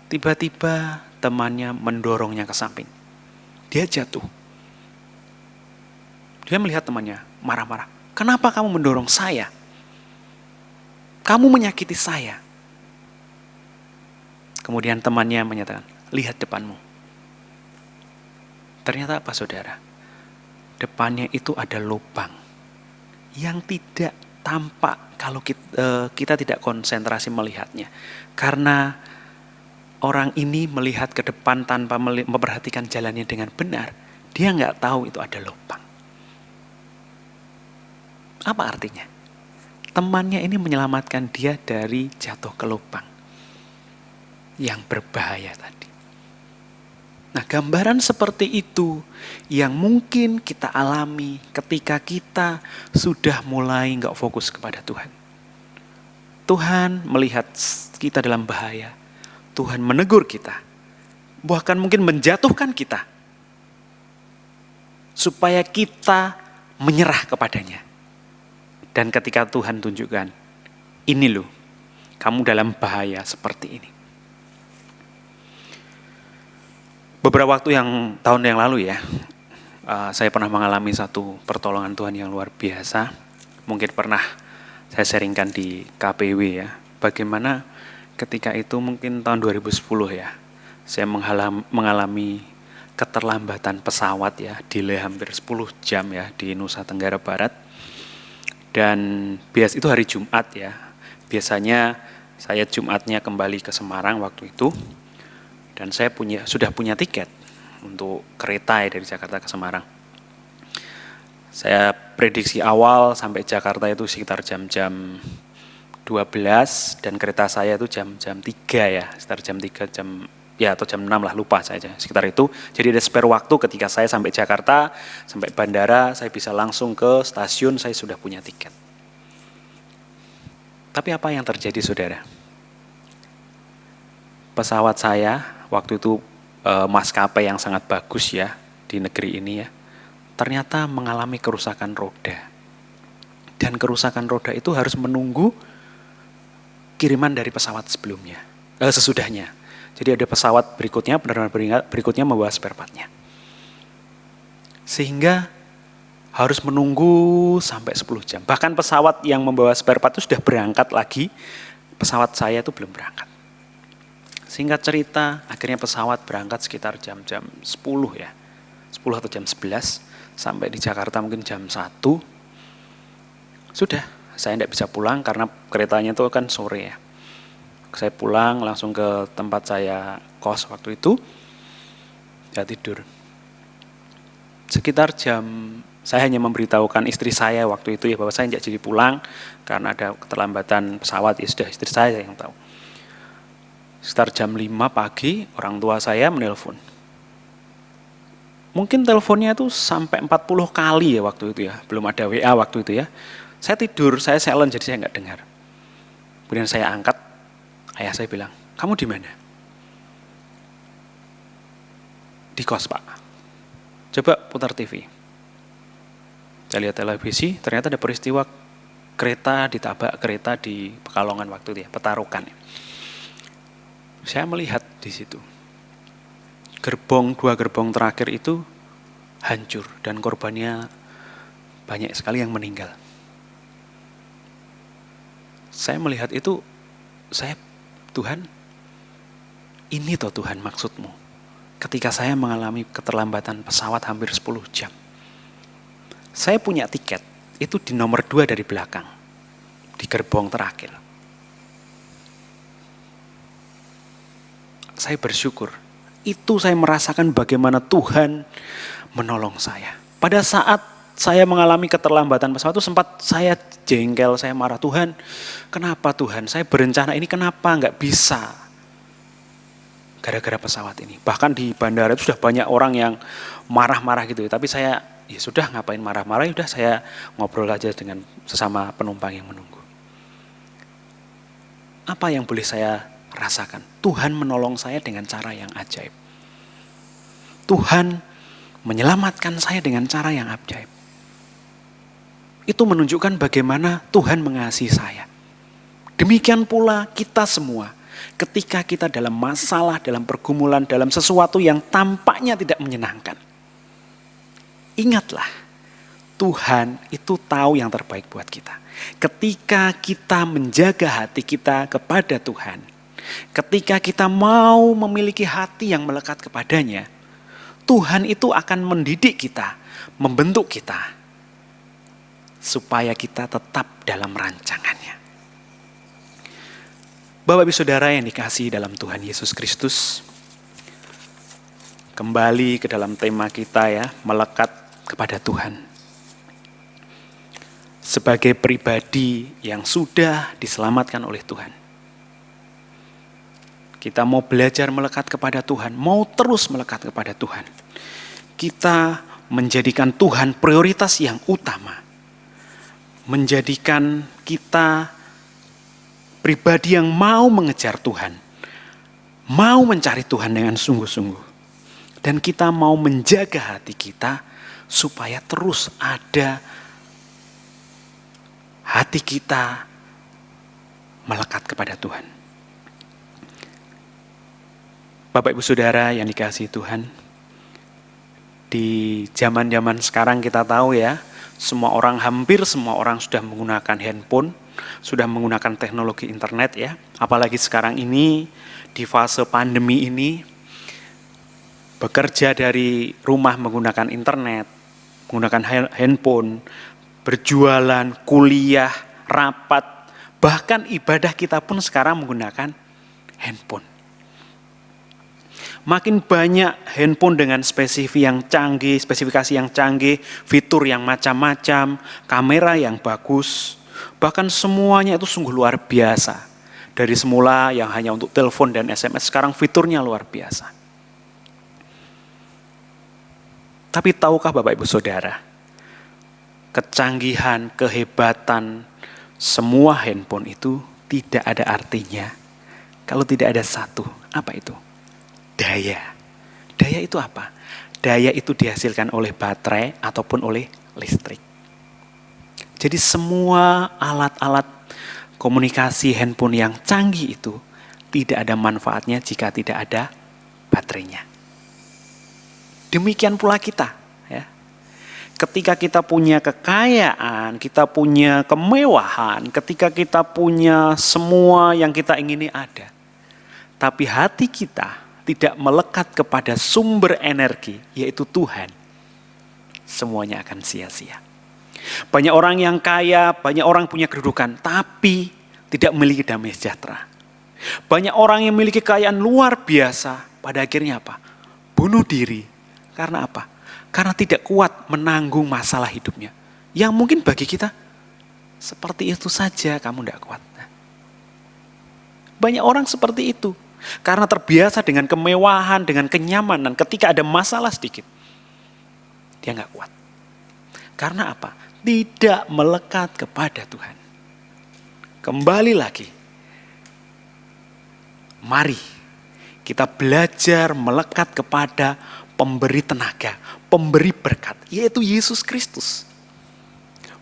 Tiba-tiba temannya mendorongnya ke samping. Dia jatuh. Dia melihat temannya marah-marah. Kenapa kamu mendorong saya? Kamu menyakiti saya. Kemudian temannya menyatakan, lihat depanmu. Ternyata apa saudara? Depannya itu ada lubang yang tidak tampak kalau kita tidak konsentrasi melihatnya. Karena orang ini melihat ke depan tanpa memperhatikan jalannya dengan benar, dia nggak tahu itu ada lubang. Apa artinya? Temannya ini menyelamatkan dia dari jatuh ke lubang yang berbahaya tadi. Nah, gambaran seperti itu yang mungkin kita alami ketika kita sudah mulai nggak fokus kepada Tuhan. Tuhan melihat kita dalam bahaya. Tuhan menegur kita. Bahkan mungkin menjatuhkan kita. Supaya kita menyerah kepadanya. Dan ketika Tuhan tunjukkan, ini loh, kamu dalam bahaya seperti ini. Beberapa tahun yang lalu ya, saya pernah mengalami satu pertolongan Tuhan yang luar biasa. Mungkin pernah saya sharingkan di KPW ya. Bagaimana ketika itu mungkin tahun 2010 ya, saya mengalami keterlambatan pesawat ya, delay hampir 10 jam ya di Nusa Tenggara Barat. Dan itu hari Jumat ya. Biasanya saya Jumatnya kembali ke Semarang waktu itu. Dan saya sudah punya tiket untuk kereta ya dari Jakarta ke Semarang. Saya prediksi awal sampai Jakarta itu sekitar jam-jam 12 dan kereta saya itu jam 3 ya, sekitar jam 3 atau jam 6 lah, lupa saja sekitar itu. Jadi ada spare waktu ketika saya sampai Jakarta, sampai bandara, saya bisa langsung ke stasiun, saya sudah punya tiket. Tapi apa yang terjadi saudara? Pesawat saya waktu itu maskapai yang sangat bagus ya di negeri ini ya, ternyata mengalami kerusakan roda. Dan kerusakan roda itu harus menunggu kiriman dari pesawat sesudahnya. Jadi ada pesawat berikutnya, penerbangan berikutnya membawa spare part-nya. Sehingga harus menunggu sampai 10 jam. Bahkan pesawat yang membawa spare part itu sudah berangkat lagi, pesawat saya itu belum berangkat. Singkat cerita, akhirnya pesawat berangkat sekitar jam-jam 10 ya. 10 atau jam 11, sampai di Jakarta mungkin jam 1. Sudah, saya tidak bisa pulang karena keretanya itu kan sore ya. Saya pulang langsung ke tempat saya kos waktu itu, saya tidur. Sekitar saya hanya memberitahukan istri saya waktu itu ya bahwa saya tidak jadi pulang karena ada keterlambatan pesawat, ya sudah istri saya yang tahu. Sekitar jam 5 pagi orang tua saya menelpon. Mungkin teleponnya itu sampai 40 kali ya waktu itu ya, belum ada WA waktu itu ya. Saya tidur, saya silent jadi saya nggak dengar. Kemudian saya angkat, ayah saya bilang, kamu di mana? Di kos Pak. Coba putar TV. Saya lihat televisi, ternyata ada peristiwa kereta ditabrak kereta di Pekalongan waktu itu ya, Petarukan. Saya melihat di situ. Dua gerbong terakhir itu hancur dan korbannya banyak sekali yang meninggal. Saya melihat itu, Tuhan, ini toh Tuhan maksudmu. Ketika saya mengalami keterlambatan pesawat hampir 10 jam. Saya punya tiket, itu di nomor 2 dari belakang, di gerbong terakhir. Saya bersyukur, itu saya merasakan bagaimana Tuhan menolong saya. Pada saat saya mengalami keterlambatan pesawat itu sempat saya jengkel, saya marah, Tuhan, kenapa Tuhan? Saya berencana ini kenapa nggak bisa? Gara-gara pesawat ini. Bahkan di bandara itu sudah banyak orang yang marah-marah gitu. Tapi saya, ya sudah ngapain marah-marah, udah saya ngobrol aja dengan sesama penumpang yang menunggu. Apa yang boleh saya rasakan? Tuhan menolong saya dengan cara yang ajaib. Tuhan menyelamatkan saya dengan cara yang ajaib. Itu menunjukkan bagaimana Tuhan mengasihi saya. Demikian pula kita semua. Ketika kita dalam masalah, dalam pergumulan, dalam sesuatu yang tampaknya tidak menyenangkan. Ingatlah, Tuhan itu tahu yang terbaik buat kita. Ketika kita menjaga hati kita kepada Tuhan, ketika kita mau memiliki hati yang melekat kepadanya, Tuhan itu akan mendidik kita, membentuk kita, supaya kita tetap dalam rancangannya. Bapak Ibu Saudara yang dikasihi dalam Tuhan Yesus Kristus, kembali ke dalam tema kita ya, melekat kepada Tuhan. Sebagai pribadi yang sudah diselamatkan oleh Tuhan, kita mau belajar melekat kepada Tuhan, mau terus melekat kepada Tuhan. Kita menjadikan Tuhan prioritas yang utama. Menjadikan kita pribadi yang mau mengejar Tuhan, mau mencari Tuhan dengan sungguh-sungguh. Dan kita mau menjaga hati kita supaya terus ada hati kita melekat kepada Tuhan. Bapak Ibu Saudara yang dikasihi Tuhan, di zaman-zaman sekarang kita tahu ya, hampir semua orang sudah menggunakan handphone, sudah menggunakan teknologi internet ya. Apalagi sekarang ini, di fase pandemi ini, bekerja dari rumah menggunakan internet, menggunakan handphone, berjualan, kuliah, rapat, bahkan ibadah kita pun sekarang menggunakan handphone. Makin banyak handphone dengan spesifikasi yang canggih, fitur yang macam-macam, kamera yang bagus, Bahkan semuanya itu sungguh luar biasa. Dari semula yang hanya untuk telepon dan SMS, sekarang fiturnya luar biasa. Tapi tahukah Bapak Ibu Saudara, kecanggihan, kehebatan, semua handphone itu tidak ada artinya kalau tidak ada satu. Apa itu? Daya. Daya itu apa? Daya itu dihasilkan oleh baterai ataupun oleh listrik. Jadi semua alat-alat komunikasi handphone yang canggih itu tidak ada manfaatnya jika tidak ada baterainya. Demikian pula kita, ya. Ketika kita punya kekayaan, kita punya kemewahan, ketika kita punya semua yang kita ingini ada, tapi hati kita tidak melekat kepada sumber energi, yaitu Tuhan, semuanya akan sia-sia. Banyak orang yang kaya, banyak orang punya kedudukan, tapi tidak memiliki damai sejahtera. Banyak orang yang memiliki kekayaan luar biasa, pada akhirnya apa? Bunuh diri. Karena apa? Karena tidak kuat menanggung masalah hidupnya. Yang mungkin bagi kita, seperti itu saja kamu tidak kuat. Banyak orang seperti itu. Karena terbiasa dengan kemewahan, dengan kenyamanan, ketika ada masalah sedikit, dia nggak kuat. Karena apa? Tidak melekat kepada Tuhan. Kembali lagi. Mari kita belajar melekat kepada pemberi tenaga, pemberi berkat, yaitu Yesus Kristus.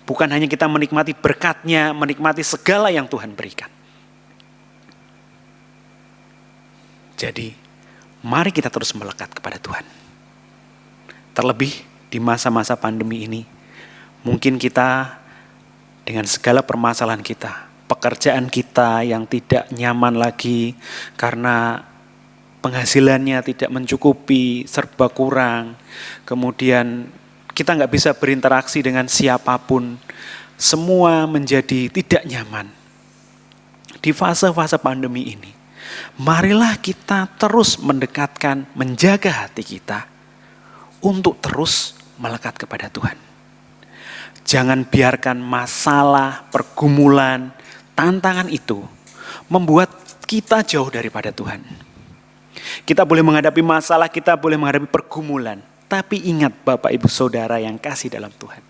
Bukan hanya kita menikmati berkatnya, menikmati segala yang Tuhan berikan. Jadi, mari kita terus melekat kepada Tuhan. Terlebih di masa-masa pandemi ini, mungkin kita dengan segala permasalahan kita, pekerjaan kita yang tidak nyaman lagi karena penghasilannya tidak mencukupi, serba kurang, kemudian kita nggak bisa berinteraksi dengan siapapun, semua menjadi tidak nyaman. Di fase-fase pandemi ini, marilah kita terus mendekatkan, menjaga hati kita untuk terus melekat kepada Tuhan. Jangan biarkan masalah, pergumulan, tantangan itu membuat kita jauh daripada Tuhan. Kita boleh menghadapi masalah, kita boleh menghadapi pergumulan. Tapi ingat Bapak Ibu Saudara yang kasih dalam Tuhan.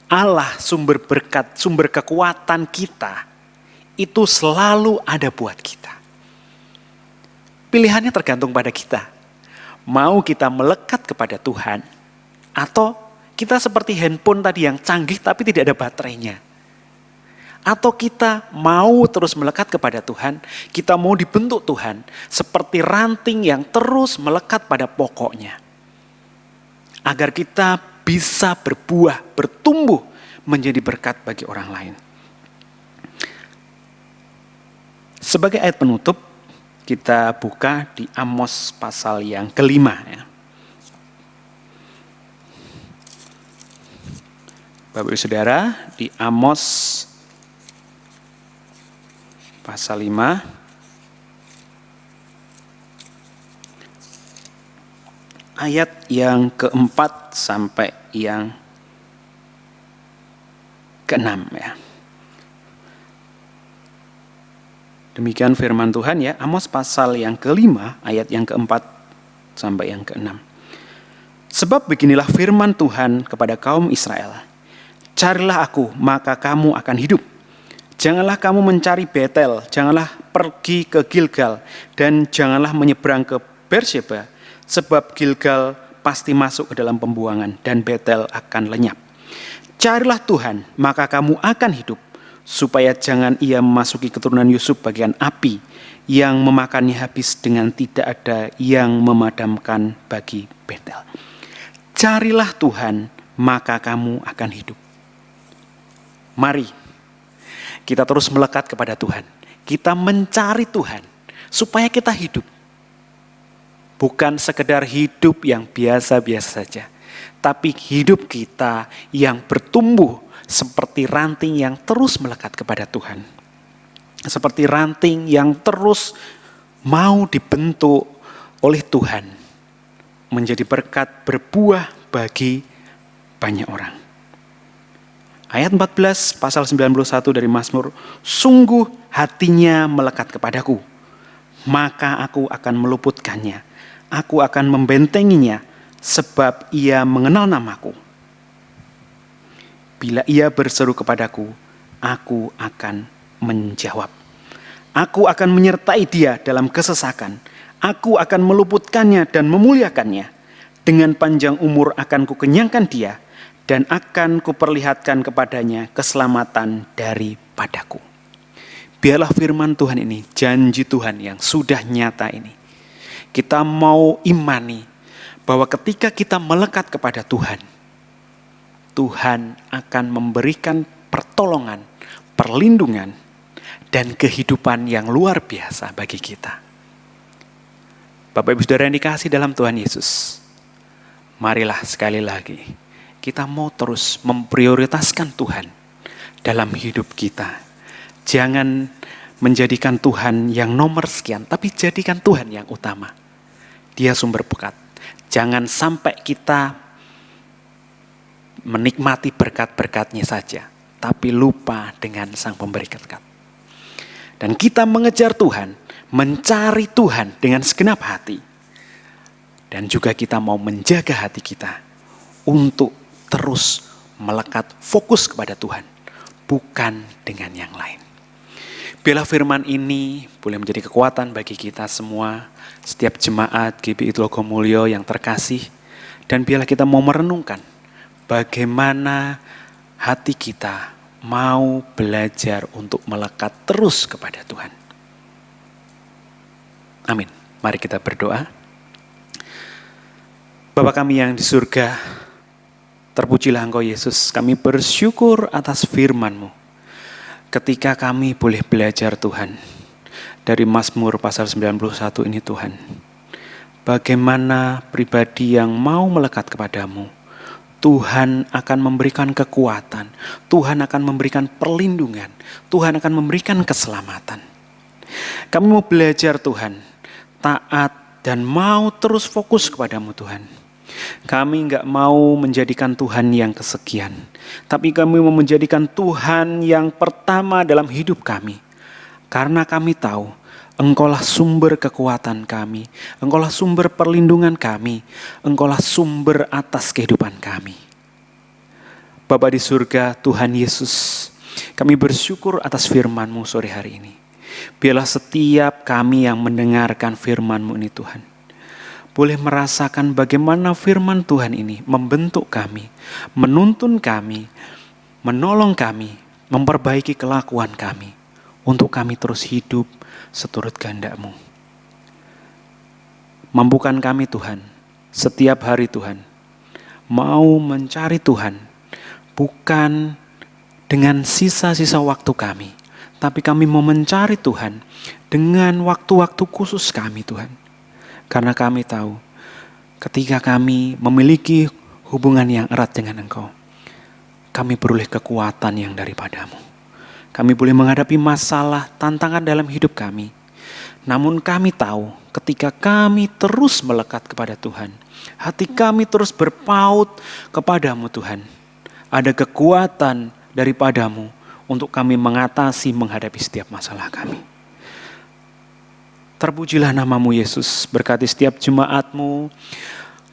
Allah sumber berkat, sumber kekuatan kita, itu selalu ada buat kita. Pilihannya tergantung pada kita. Mau kita melekat kepada Tuhan, atau kita seperti handphone tadi yang canggih tapi tidak ada baterainya. Atau kita mau terus melekat kepada Tuhan, kita mau dibentuk Tuhan seperti ranting yang terus melekat pada pokoknya. Agar kita bisa berbuah, bertumbuh menjadi berkat bagi orang lain. Sebagai ayat penutup, kita buka di Amos pasal yang ke-5 ya. Bapak Ibu Saudara, di Amos pasal 5 ayat yang ke-4 sampai yang ke-6 ya. Demikian firman Tuhan ya, Amos pasal yang ke-5 ayat yang ke-4 sampai yang ke-6. Sebab beginilah firman Tuhan kepada kaum Israel. Carilah aku, maka kamu akan hidup. Janganlah kamu mencari Betel, janganlah pergi ke Gilgal, dan janganlah menyeberang ke Beersheba, sebab Gilgal pasti masuk ke dalam pembuangan, dan Betel akan lenyap. Carilah Tuhan, maka kamu akan hidup, supaya jangan ia memasuki keturunan Yusuf bagian api, yang memakannya habis dengan tidak ada yang memadamkan bagi Betel. Carilah Tuhan, maka kamu akan hidup. Mari kita terus melekat kepada Tuhan. Kita mencari Tuhan supaya kita hidup. Bukan sekedar hidup yang biasa-biasa saja, tapi hidup kita yang bertumbuh seperti ranting yang terus melekat kepada Tuhan. Seperti ranting yang terus mau dibentuk oleh Tuhan menjadi berkat, berbuah bagi banyak orang. Ayat 14 pasal 91 dari Mazmur, sungguh hatinya melekat kepadaku, maka aku akan meluputkannya, aku akan membentenginya, sebab ia mengenal namaku. Bila ia berseru kepadaku, aku akan menjawab. Aku akan menyertai dia dalam kesesakan, aku akan meluputkannya dan memuliakannya. Dengan panjang umur akan kukenyangkan dia, dan akan kuperlihatkan kepadanya keselamatan daripadaku. Biarlah firman Tuhan ini, janji Tuhan yang sudah nyata ini, kita mau imani bahwa ketika kita melekat kepada Tuhan, Tuhan akan memberikan pertolongan, perlindungan, dan kehidupan yang luar biasa bagi kita. Bapak Ibu Saudara yang dikasihi dalam Tuhan Yesus, marilah sekali lagi kita mau terus memprioritaskan Tuhan dalam hidup kita. Jangan menjadikan Tuhan yang nomor sekian, tapi jadikan Tuhan yang utama. Dia sumber berkat. Jangan sampai kita menikmati berkat-berkatnya saja, tapi lupa dengan Sang Pemberi berkat. Dan kita mengejar Tuhan, mencari Tuhan dengan segenap hati. Dan juga kita mau menjaga hati kita untuk terus melekat fokus kepada Tuhan, bukan dengan yang lain. Biarlah firman ini boleh menjadi kekuatan bagi kita semua, setiap jemaat GBI Tlogomulyo yang terkasih, dan biarlah kita mau merenungkan bagaimana hati kita mau belajar untuk melekat terus kepada Tuhan. Amin. Mari kita berdoa. Bapa kami yang di surga, terpujilah Engkau Yesus, kami bersyukur atas firman-Mu. Ketika kami boleh belajar Tuhan, dari Mazmur pasal 91 ini Tuhan, bagaimana pribadi yang mau melekat kepadamu, Tuhan akan memberikan kekuatan, Tuhan akan memberikan perlindungan, Tuhan akan memberikan keselamatan. Kami mau belajar Tuhan, taat dan mau terus fokus kepadamu Tuhan. Kami enggak mau menjadikan Tuhan yang kesekian, tapi kami mau menjadikan Tuhan yang pertama dalam hidup kami. Karena kami tahu Engkaulah sumber kekuatan kami, Engkaulah sumber perlindungan kami, Engkaulah sumber atas kehidupan kami. Bapa di surga, Tuhan Yesus, kami bersyukur atas firman-Mu sore hari ini. Biarlah setiap kami yang mendengarkan firman-Mu ini Tuhan, boleh merasakan bagaimana firman Tuhan ini membentuk kami, menuntun kami, menolong kami, memperbaiki kelakuan kami, untuk kami terus hidup seturut kehendak-Mu. Mampukan kami Tuhan, setiap hari Tuhan, mau mencari Tuhan, bukan dengan sisa-sisa waktu kami, tapi kami mau mencari Tuhan dengan waktu-waktu khusus kami Tuhan. Karena kami tahu, ketika kami memiliki hubungan yang erat dengan Engkau, kami beroleh kekuatan yang daripada-Mu. Kami boleh menghadapi masalah, tantangan dalam hidup kami. Namun kami tahu, ketika kami terus melekat kepada Tuhan, hati kami terus berpaut kepada-Mu Tuhan, ada kekuatan daripada-Mu untuk kami mengatasi, menghadapi setiap masalah kami. Terpujilah nama-Mu Yesus, berkati setiap jemaat-Mu,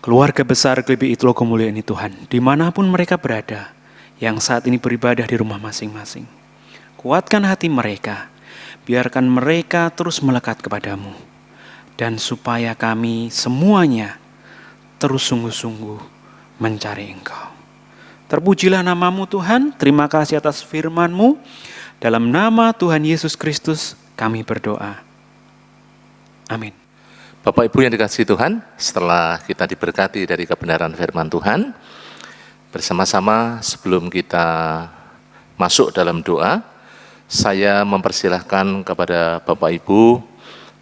keluarga besar GBI Tlogomulyo ini Tuhan, dimanapun mereka berada, yang saat ini beribadah di rumah masing-masing. Kuatkan hati mereka, biarkan mereka terus melekat kepadamu, dan supaya kami semuanya terus sungguh-sungguh mencari Engkau. Terpujilah nama-Mu Tuhan, terima kasih atas firman-Mu, dalam nama Tuhan Yesus Kristus kami berdoa. Amin. Bapak Ibu yang dikasihi Tuhan, setelah kita diberkati dari kebenaran firman Tuhan, bersama-sama sebelum kita masuk dalam doa, saya mempersilahkan kepada Bapak Ibu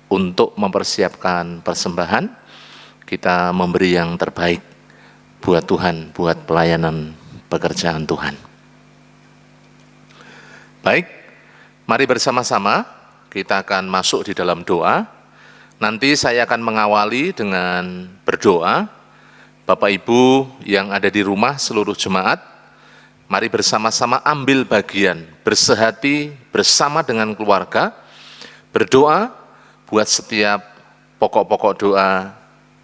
untuk mempersiapkan persembahan. Kita memberi yang terbaik buat Tuhan, buat pelayanan pekerjaan Tuhan. Baik, mari bersama-sama kita akan masuk di dalam doa. Nanti saya akan mengawali dengan berdoa. Bapak Ibu yang ada di rumah, seluruh jemaat, Mari bersama-sama ambil bagian, bersehati bersama dengan keluarga, berdoa buat setiap pokok-pokok doa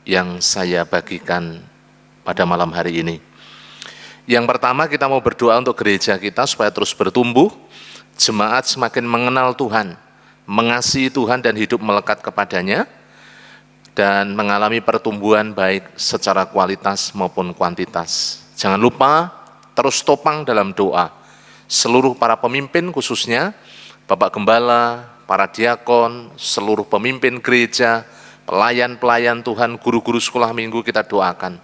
yang saya bagikan pada malam hari ini. Yang pertama, kita mau berdoa untuk gereja kita supaya terus bertumbuh, jemaat semakin mengenal Tuhan, mengasihi Tuhan dan hidup melekat kepadanya, dan mengalami pertumbuhan baik secara kualitas maupun kuantitas. Jangan lupa terus topang dalam doa. Seluruh para pemimpin khususnya, Bapak Gembala, para diakon, seluruh pemimpin gereja, pelayan-pelayan Tuhan, guru-guru sekolah minggu kita doakan.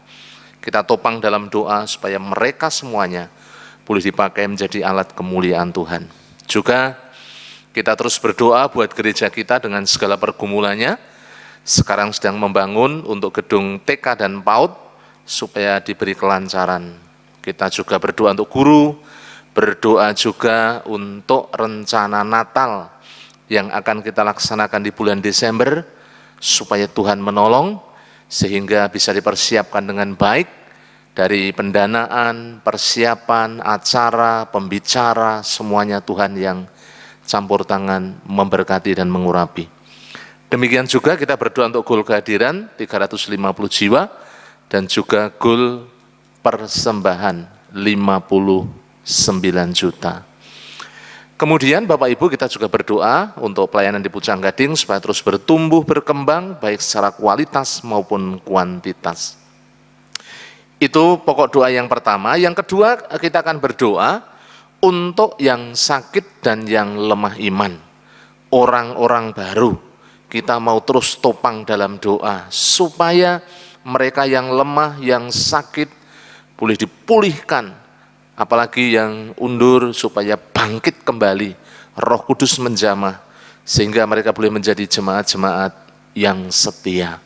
Kita topang dalam doa supaya mereka semuanya boleh dipakai menjadi alat kemuliaan Tuhan. Juga kita terus berdoa buat gereja kita dengan segala pergumulannya. Sekarang sedang membangun untuk gedung TK dan PAUD supaya diberi kelancaran. Kita juga berdoa untuk guru, berdoa juga untuk rencana Natal yang akan kita laksanakan di bulan Desember, supaya Tuhan menolong sehingga bisa dipersiapkan dengan baik dari pendanaan, persiapan, acara, pembicara, semuanya Tuhan yang campur tangan memberkati dan mengurapi. Demikian juga kita berdoa untuk goal kehadiran 350 jiwa dan juga goal persembahan 59 juta. Kemudian Bapak Ibu kita juga berdoa untuk pelayanan di Pucang Gading supaya terus bertumbuh, berkembang baik secara kualitas maupun kuantitas. Itu pokok doa yang pertama. Yang kedua, kita akan berdoa untuk yang sakit dan yang lemah iman. Orang-orang baru, kita mau terus topang dalam doa supaya mereka yang lemah, yang sakit boleh dipulihkan, apalagi yang undur supaya bangkit kembali, Roh Kudus menjamah, sehingga mereka boleh menjadi jemaat-jemaat yang setia.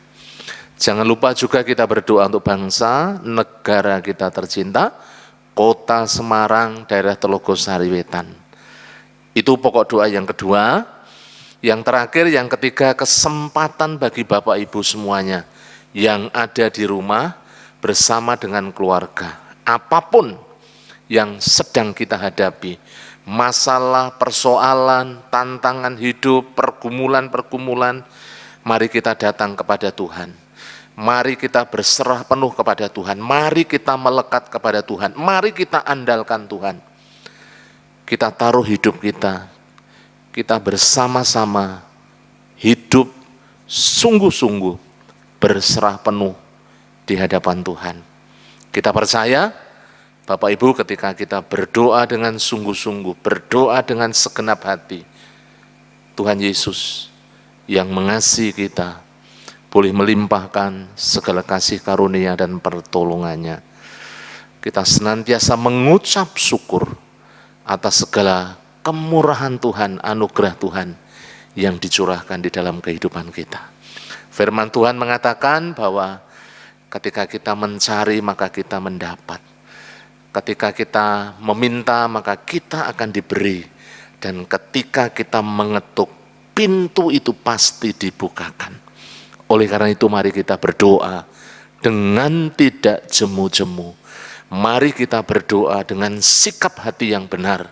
Jangan lupa juga kita berdoa untuk bangsa, negara kita tercinta, kota Semarang, daerah Telogosari Wetan. Itu pokok doa yang kedua. Yang terakhir, yang ketiga, kesempatan bagi Bapak Ibu semuanya yang ada di rumah bersama dengan keluarga. Apapun yang sedang kita hadapi, masalah, persoalan, tantangan hidup, pergumulan-pergumulan, mari kita datang kepada Tuhan. Mari kita berserah penuh kepada Tuhan. Mari kita melekat kepada Tuhan. Mari kita andalkan Tuhan. Kita taruh hidup kita. Kita bersama-sama hidup sungguh-sungguh berserah penuh di hadapan Tuhan. Kita percaya, Bapak Ibu, ketika kita berdoa dengan sungguh-sungguh, berdoa dengan segenap hati, Tuhan Yesus yang mengasihi kita, boleh melimpahkan segala kasih karunia dan pertolongannya. Kita senantiasa mengucap syukur atas segala kemurahan Tuhan, anugerah Tuhan yang dicurahkan di dalam kehidupan kita. Firman Tuhan mengatakan bahwa ketika kita mencari maka kita mendapat. Ketika kita meminta maka kita akan diberi. Dan ketika kita mengetuk, pintu itu pasti dibukakan. Oleh karena itu mari kita berdoa dengan tidak jemu-jemu. Mari kita berdoa dengan sikap hati yang benar.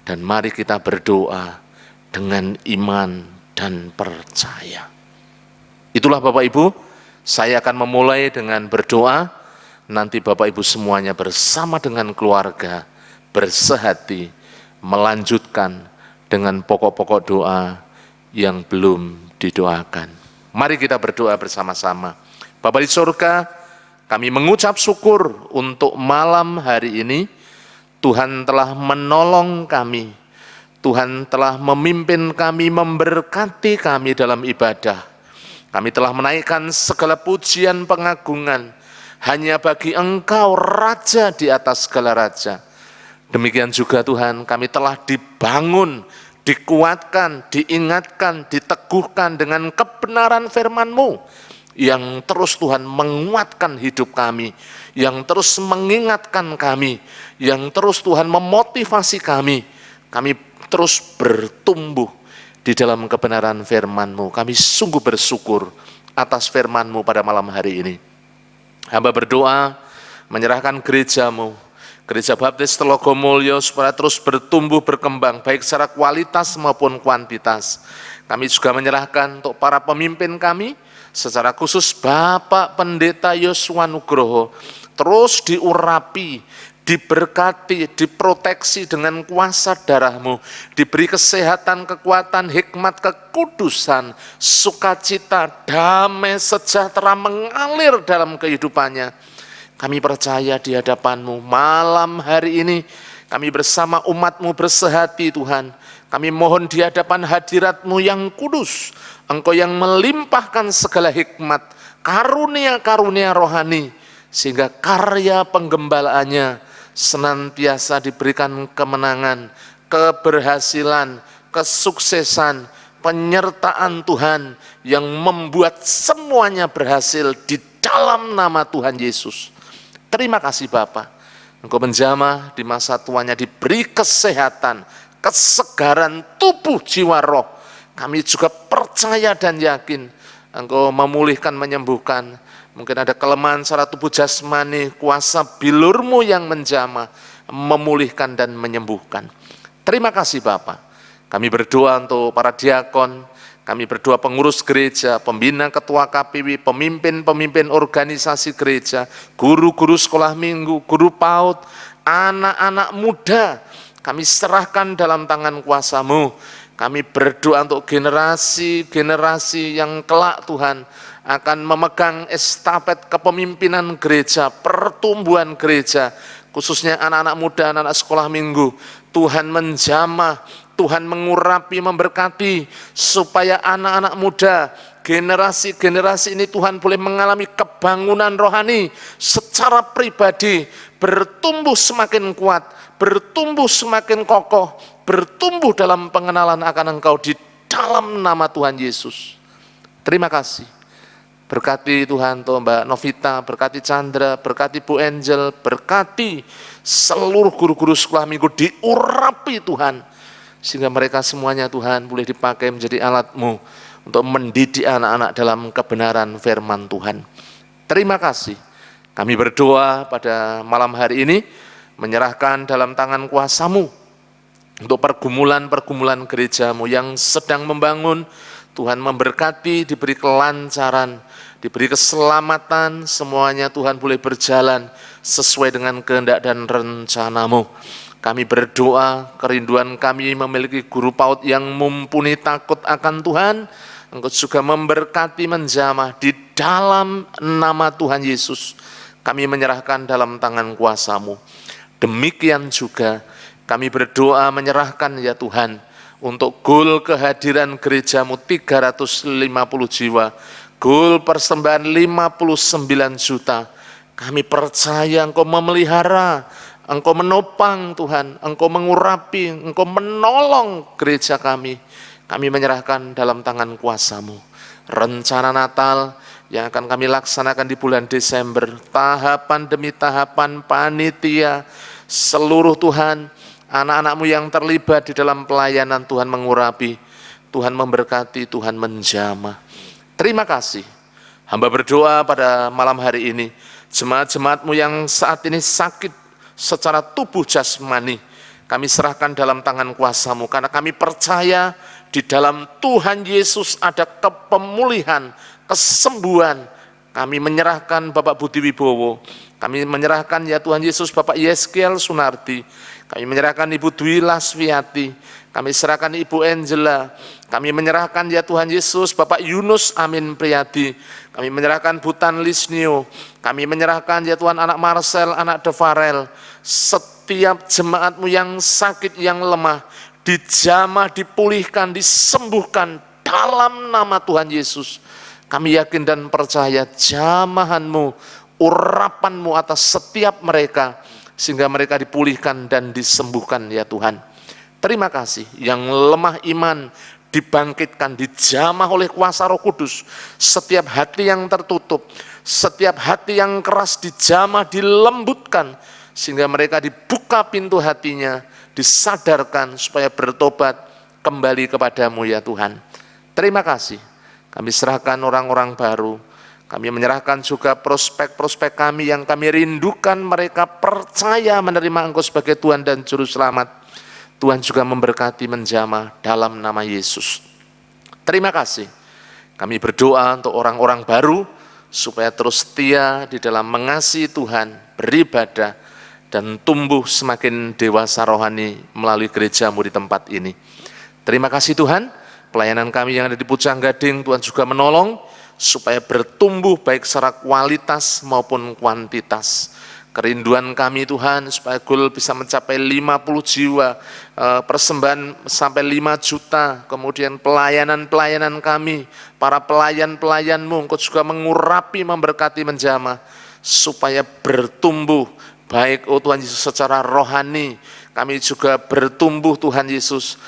Dan mari kita berdoa dengan iman dan percaya. Itulah Bapak Ibu, saya akan memulai dengan berdoa, nanti Bapak Ibu semuanya bersama dengan keluarga, bersehati, melanjutkan dengan pokok-pokok doa yang belum didoakan. Mari kita berdoa bersama-sama. Bapa di surga, kami mengucap syukur untuk malam hari ini. Tuhan telah menolong kami. Tuhan telah memimpin kami, memberkati kami dalam ibadah. Kami telah menaikkan segala pujian pengagungan hanya bagi Engkau, Raja di atas segala raja. Demikian juga Tuhan, kami telah dibangun, dikuatkan, diingatkan, diteguhkan dengan kebenaran firman-Mu yang terus Tuhan menguatkan hidup kami, yang terus mengingatkan kami, yang terus Tuhan memotivasi kami. Kami terus bertumbuh di dalam kebenaran firman-Mu. Kami sungguh bersyukur atas firman-Mu pada malam hari ini. Hamba berdoa, menyerahkan gereja-Mu, Gereja Baptis Telogomulyo supaya terus bertumbuh berkembang baik secara kualitas maupun kuantitas. Kami juga menyerahkan untuk para pemimpin kami, secara khusus Bapak Pendeta Yosua Nugroho, terus diurapi, diberkati, diproteksi dengan kuasa darah-Mu, diberi kesehatan, kekuatan, hikmat, kekudusan, sukacita, damai, sejahtera mengalir dalam kehidupannya. Kami percaya di hadapan-Mu malam hari ini, kami bersama umat-Mu bersehati Tuhan. Kami mohon di hadapan hadirat-Mu yang kudus, Engkau yang melimpahkan segala hikmat, karunia-karunia rohani, sehingga karya penggembalaannya senantiasa diberikan kemenangan, keberhasilan, kesuksesan, penyertaan Tuhan yang membuat semuanya berhasil di dalam nama Tuhan Yesus. Terima kasih Bapa, Engkau menjamah di masa tuanya diberi kesehatan, kesegaran tubuh, jiwa, roh. Kami juga percaya dan yakin Engkau memulihkan, menyembuhkan. Mungkin ada kelemahan secara tubuh jasmani, kuasa bilur-Mu yang menjamah, memulihkan dan menyembuhkan. Terima kasih Bapa. Kami berdoa untuk para diakon, kami berdoa pengurus gereja, pembina ketua KPW, pemimpin-pemimpin organisasi gereja, guru-guru sekolah minggu, guru PAUD, anak-anak muda. Kami serahkan dalam tangan kuasa-Mu. Kami berdoa untuk generasi-generasi yang kelak Tuhan akan memegang estafet kepemimpinan gereja, pertumbuhan gereja, khususnya anak-anak muda, anak-anak sekolah minggu. Tuhan menjamah, Tuhan mengurapi, memberkati, supaya anak-anak muda, generasi-generasi ini Tuhan boleh mengalami kebangunan rohani secara pribadi, bertumbuh semakin kuat, bertumbuh semakin kokoh, bertumbuh dalam pengenalan akan Engkau di dalam nama Tuhan Yesus. Terima kasih. Berkati Tuhan untuk Mbak Novita, berkati Chandra, berkati Bu Angel, berkati seluruh guru-guru sekolah minggu, diurapi Tuhan, sehingga mereka semuanya Tuhan boleh dipakai menjadi alat-Mu untuk mendidik anak-anak dalam kebenaran firman Tuhan. Terima kasih. Kami berdoa pada malam hari ini, menyerahkan dalam tangan kuasa-Mu untuk pergumulan-pergumulan gereja-Mu yang sedang membangun. Tuhan memberkati, diberi kelancaran, diberi keselamatan, semuanya Tuhan boleh berjalan sesuai dengan kehendak dan rencana-Mu. Kami berdoa, kerinduan kami memiliki guru PAUD yang mumpuni takut akan Tuhan. Engkau juga memberkati, menjamah di dalam nama Tuhan Yesus. Kami menyerahkan dalam tangan kuasa-Mu. Demikian juga kami berdoa menyerahkan ya Tuhan, untuk goal kehadiran gereja-Mu 350 jiwa, goal persembahan 59 juta. Kami percaya Engkau memelihara, Engkau menopang Tuhan, Engkau mengurapi, Engkau menolong gereja kami. Kami menyerahkan dalam tangan kuasa-Mu. Rencana Natal yang akan kami laksanakan di bulan Desember, tahapan demi tahapan, panitia, seluruh Tuhan, anak-anak-Mu yang terlibat di dalam pelayanan, Tuhan mengurapi, Tuhan memberkati, Tuhan menjamah. Terima kasih. Hamba berdoa pada malam hari ini, jemaat-jemaat-Mu yang saat ini sakit secara tubuh jasmani, kami serahkan dalam tangan kuasa-Mu, karena kami percaya di dalam Tuhan Yesus ada kepemulihan, kesembuhan. Kami menyerahkan Bapak Budi Wibowo, kami menyerahkan ya Tuhan Yesus Bapak Yeskiel Sunardi, kami menyerahkan Ibu Dwi Lasviati, kami serahkan Ibu Angela, kami menyerahkan ya Tuhan Yesus Bapak Yunus Amin Priyadi, kami menyerahkan Butan Lisnio, kami menyerahkan ya Tuhan anak Marcel, anak Devarel, setiap jemaat-Mu yang sakit, yang lemah, dijamah, dipulihkan, disembuhkan dalam nama Tuhan Yesus. Kami yakin dan percaya jamahan-Mu, urapan-Mu atas setiap mereka, sehingga mereka dipulihkan dan disembuhkan ya Tuhan. Terima kasih, yang lemah iman dibangkitkan, dijamah oleh kuasa Roh Kudus. Setiap hati yang tertutup, setiap hati yang keras dijamah, dilembutkan, sehingga mereka dibuka pintu hatinya, disadarkan supaya bertobat kembali kepadamu ya Tuhan. Terima kasih, kami serahkan orang-orang baru, Kami menyerahkan juga prospek-prospek kami yang kami rindukan, mereka percaya menerima Engkau sebagai Tuhan dan Juru Selamat. Tuhan juga memberkati menjamah dalam nama Yesus. Terima kasih. Kami berdoa untuk orang-orang baru, supaya terus setia di dalam mengasihi Tuhan, beribadah, dan tumbuh semakin dewasa rohani melalui gereja-Mu di tempat ini. Terima kasih Tuhan, pelayanan kami yang ada di Pucang Gading, Tuhan juga menolong, supaya bertumbuh baik secara kualitas maupun kuantitas. Kerinduan kami Tuhan, supaya goal bisa mencapai 50 jiwa, persembahan sampai 5 juta, kemudian pelayanan-pelayanan kami, para pelayan-pelayan-Mu, Engkau juga mengurapi, memberkati, menjamah, supaya bertumbuh, baik Tuhan Yesus secara rohani, kami juga bertumbuh Tuhan Yesus,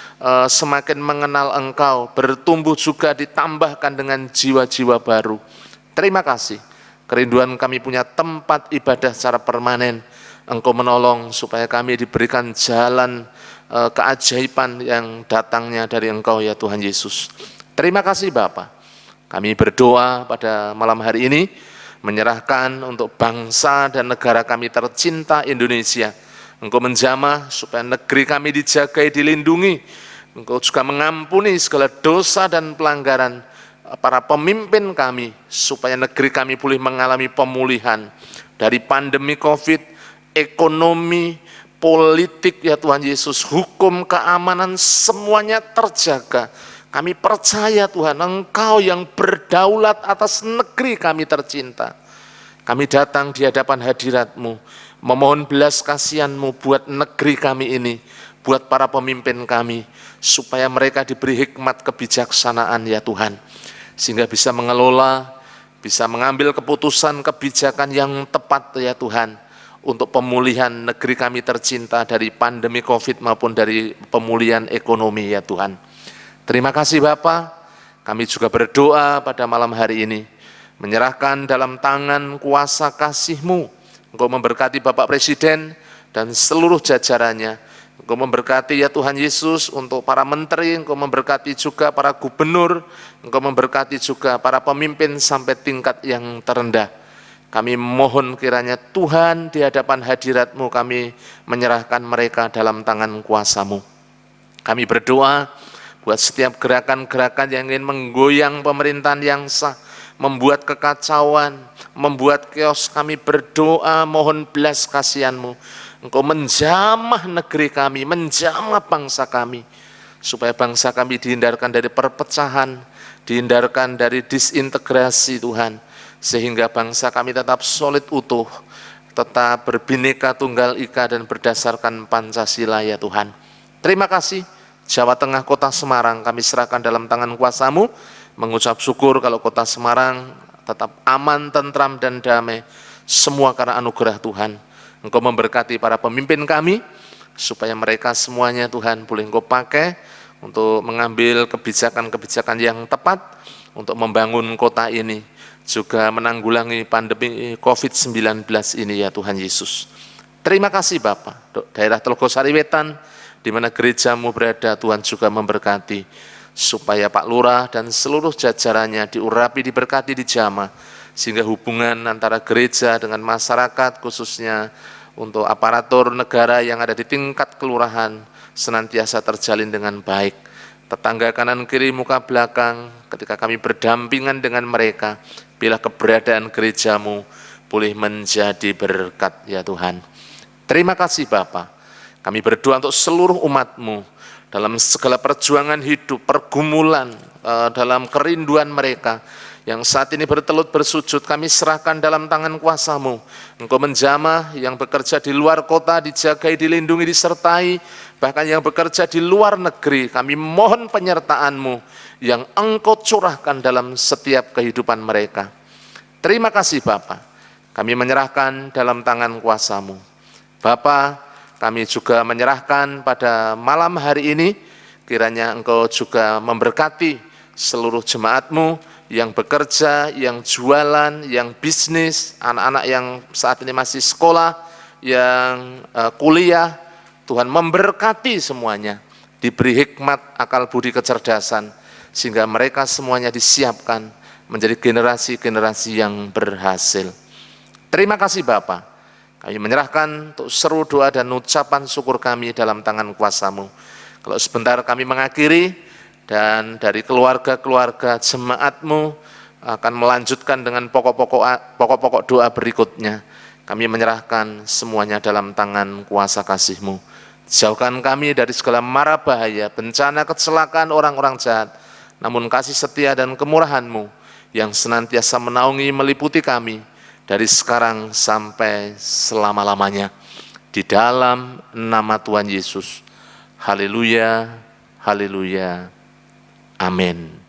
semakin mengenal Engkau, bertumbuh juga ditambahkan dengan jiwa-jiwa baru. Terima kasih, kerinduan kami punya tempat ibadah secara permanen. Engkau menolong supaya kami diberikan jalan keajaiban yang datangnya dari Engkau ya Tuhan Yesus. Terima kasih Bapa. Kami berdoa pada malam hari ini, menyerahkan untuk bangsa dan negara kami tercinta Indonesia. Engkau menjamah supaya negeri kami dijagai, dilindungi. Engkau juga mengampuni segala dosa dan pelanggaran para pemimpin kami, supaya negeri kami boleh mengalami pemulihan dari pandemi COVID, ekonomi, politik ya Tuhan Yesus, hukum, keamanan, semuanya terjaga. Kami percaya Tuhan, Engkau yang berdaulat atas negeri kami tercinta. Kami datang di hadapan hadirat-Mu, memohon belas kasihan-Mu buat negeri kami ini, buat para pemimpin kami, supaya mereka diberi hikmat kebijaksanaan ya Tuhan, sehingga bisa mengelola, bisa mengambil keputusan kebijakan yang tepat ya Tuhan, untuk pemulihan negeri kami tercinta dari pandemi COVID maupun dari pemulihan ekonomi ya Tuhan. Terima kasih Bapa. Kami juga berdoa pada malam hari ini, menyerahkan dalam tangan kuasa kasih-Mu. Engkau memberkati Bapak Presiden dan seluruh jajarannya. Engkau memberkati ya Tuhan Yesus untuk para menteri, Engkau memberkati juga para gubernur, Engkau memberkati juga para pemimpin sampai tingkat yang terendah. Kami mohon kiranya Tuhan di hadapan hadirat-Mu kami menyerahkan mereka dalam tangan kuasa-Mu. Kami berdoa buat setiap gerakan-gerakan yang ingin menggoyang pemerintahan yang sah, membuat kekacauan, membuat chaos, kami berdoa mohon belas kasihan-Mu. Engkau menjamah negeri kami, menjamah bangsa kami, supaya bangsa kami dihindarkan dari perpecahan, dihindarkan dari disintegrasi Tuhan, sehingga bangsa kami tetap solid utuh, tetap berbineka tunggal ika dan berdasarkan Pancasila ya Tuhan. Terima kasih. Jawa Tengah Kota Semarang kami serahkan dalam tangan kuasa-Mu, mengucap syukur kalau Kota Semarang tetap aman, tentram, dan damai, semua karena anugerah Tuhan. Engkau memberkati para pemimpin kami, supaya mereka semuanya Tuhan boleh Engkau pakai untuk mengambil kebijakan-kebijakan yang tepat untuk membangun kota ini, juga menanggulangi pandemi COVID-19 ini ya Tuhan Yesus. Terima kasih Bapak. Daerah Telogo Sariwetan, di mana gereja-Mu berada, Tuhan juga memberkati, supaya Pak Lurah dan seluruh jajarannya diurapi, diberkati, dijamah, sehingga hubungan antara gereja dengan masyarakat, khususnya untuk aparatur negara yang ada di tingkat kelurahan, senantiasa terjalin dengan baik. Tetangga kanan kiri, muka belakang, ketika kami berdampingan dengan mereka, bila keberadaan gereja-Mu boleh menjadi berkat ya Tuhan. Terima kasih Bapa. Kami berdoa untuk seluruh umat-Mu dalam segala perjuangan hidup, pergumulan, dalam kerinduan mereka yang saat ini bertelut bersujud, kami serahkan dalam tangan kuasa-Mu. Engkau menjamah yang bekerja di luar kota, dijagai, dilindungi, disertai, bahkan yang bekerja di luar negeri, kami mohon penyertaan-Mu yang Engkau curahkan dalam setiap kehidupan mereka. Terima kasih Bapa. Kami menyerahkan dalam tangan kuasa-Mu. Bapa, kami juga menyerahkan pada malam hari ini, kiranya Engkau juga memberkati seluruh jemaat-Mu yang bekerja, yang jualan, yang bisnis, anak-anak yang saat ini masih sekolah, yang kuliah. Tuhan memberkati semuanya, diberi hikmat, akal budi, kecerdasan, sehingga mereka semuanya disiapkan menjadi generasi-generasi yang berhasil. Terima kasih Bapa. Kami menyerahkan untuk seru doa dan ucapan syukur kami dalam tangan kuasa-Mu. Kalau sebentar kami mengakhiri, dan dari keluarga-keluarga jemaat-Mu akan melanjutkan dengan pokok-pokok doa berikutnya. Kami menyerahkan semuanya dalam tangan kuasa kasih-Mu. Jauhkan kami dari segala mara bahaya, bencana, kecelakaan orang-orang jahat, namun kasih setia dan kemurahan-Mu yang senantiasa menaungi meliputi kami dari sekarang sampai selama-lamanya. Di dalam nama Tuhan Yesus. Haleluya, haleluya, amin.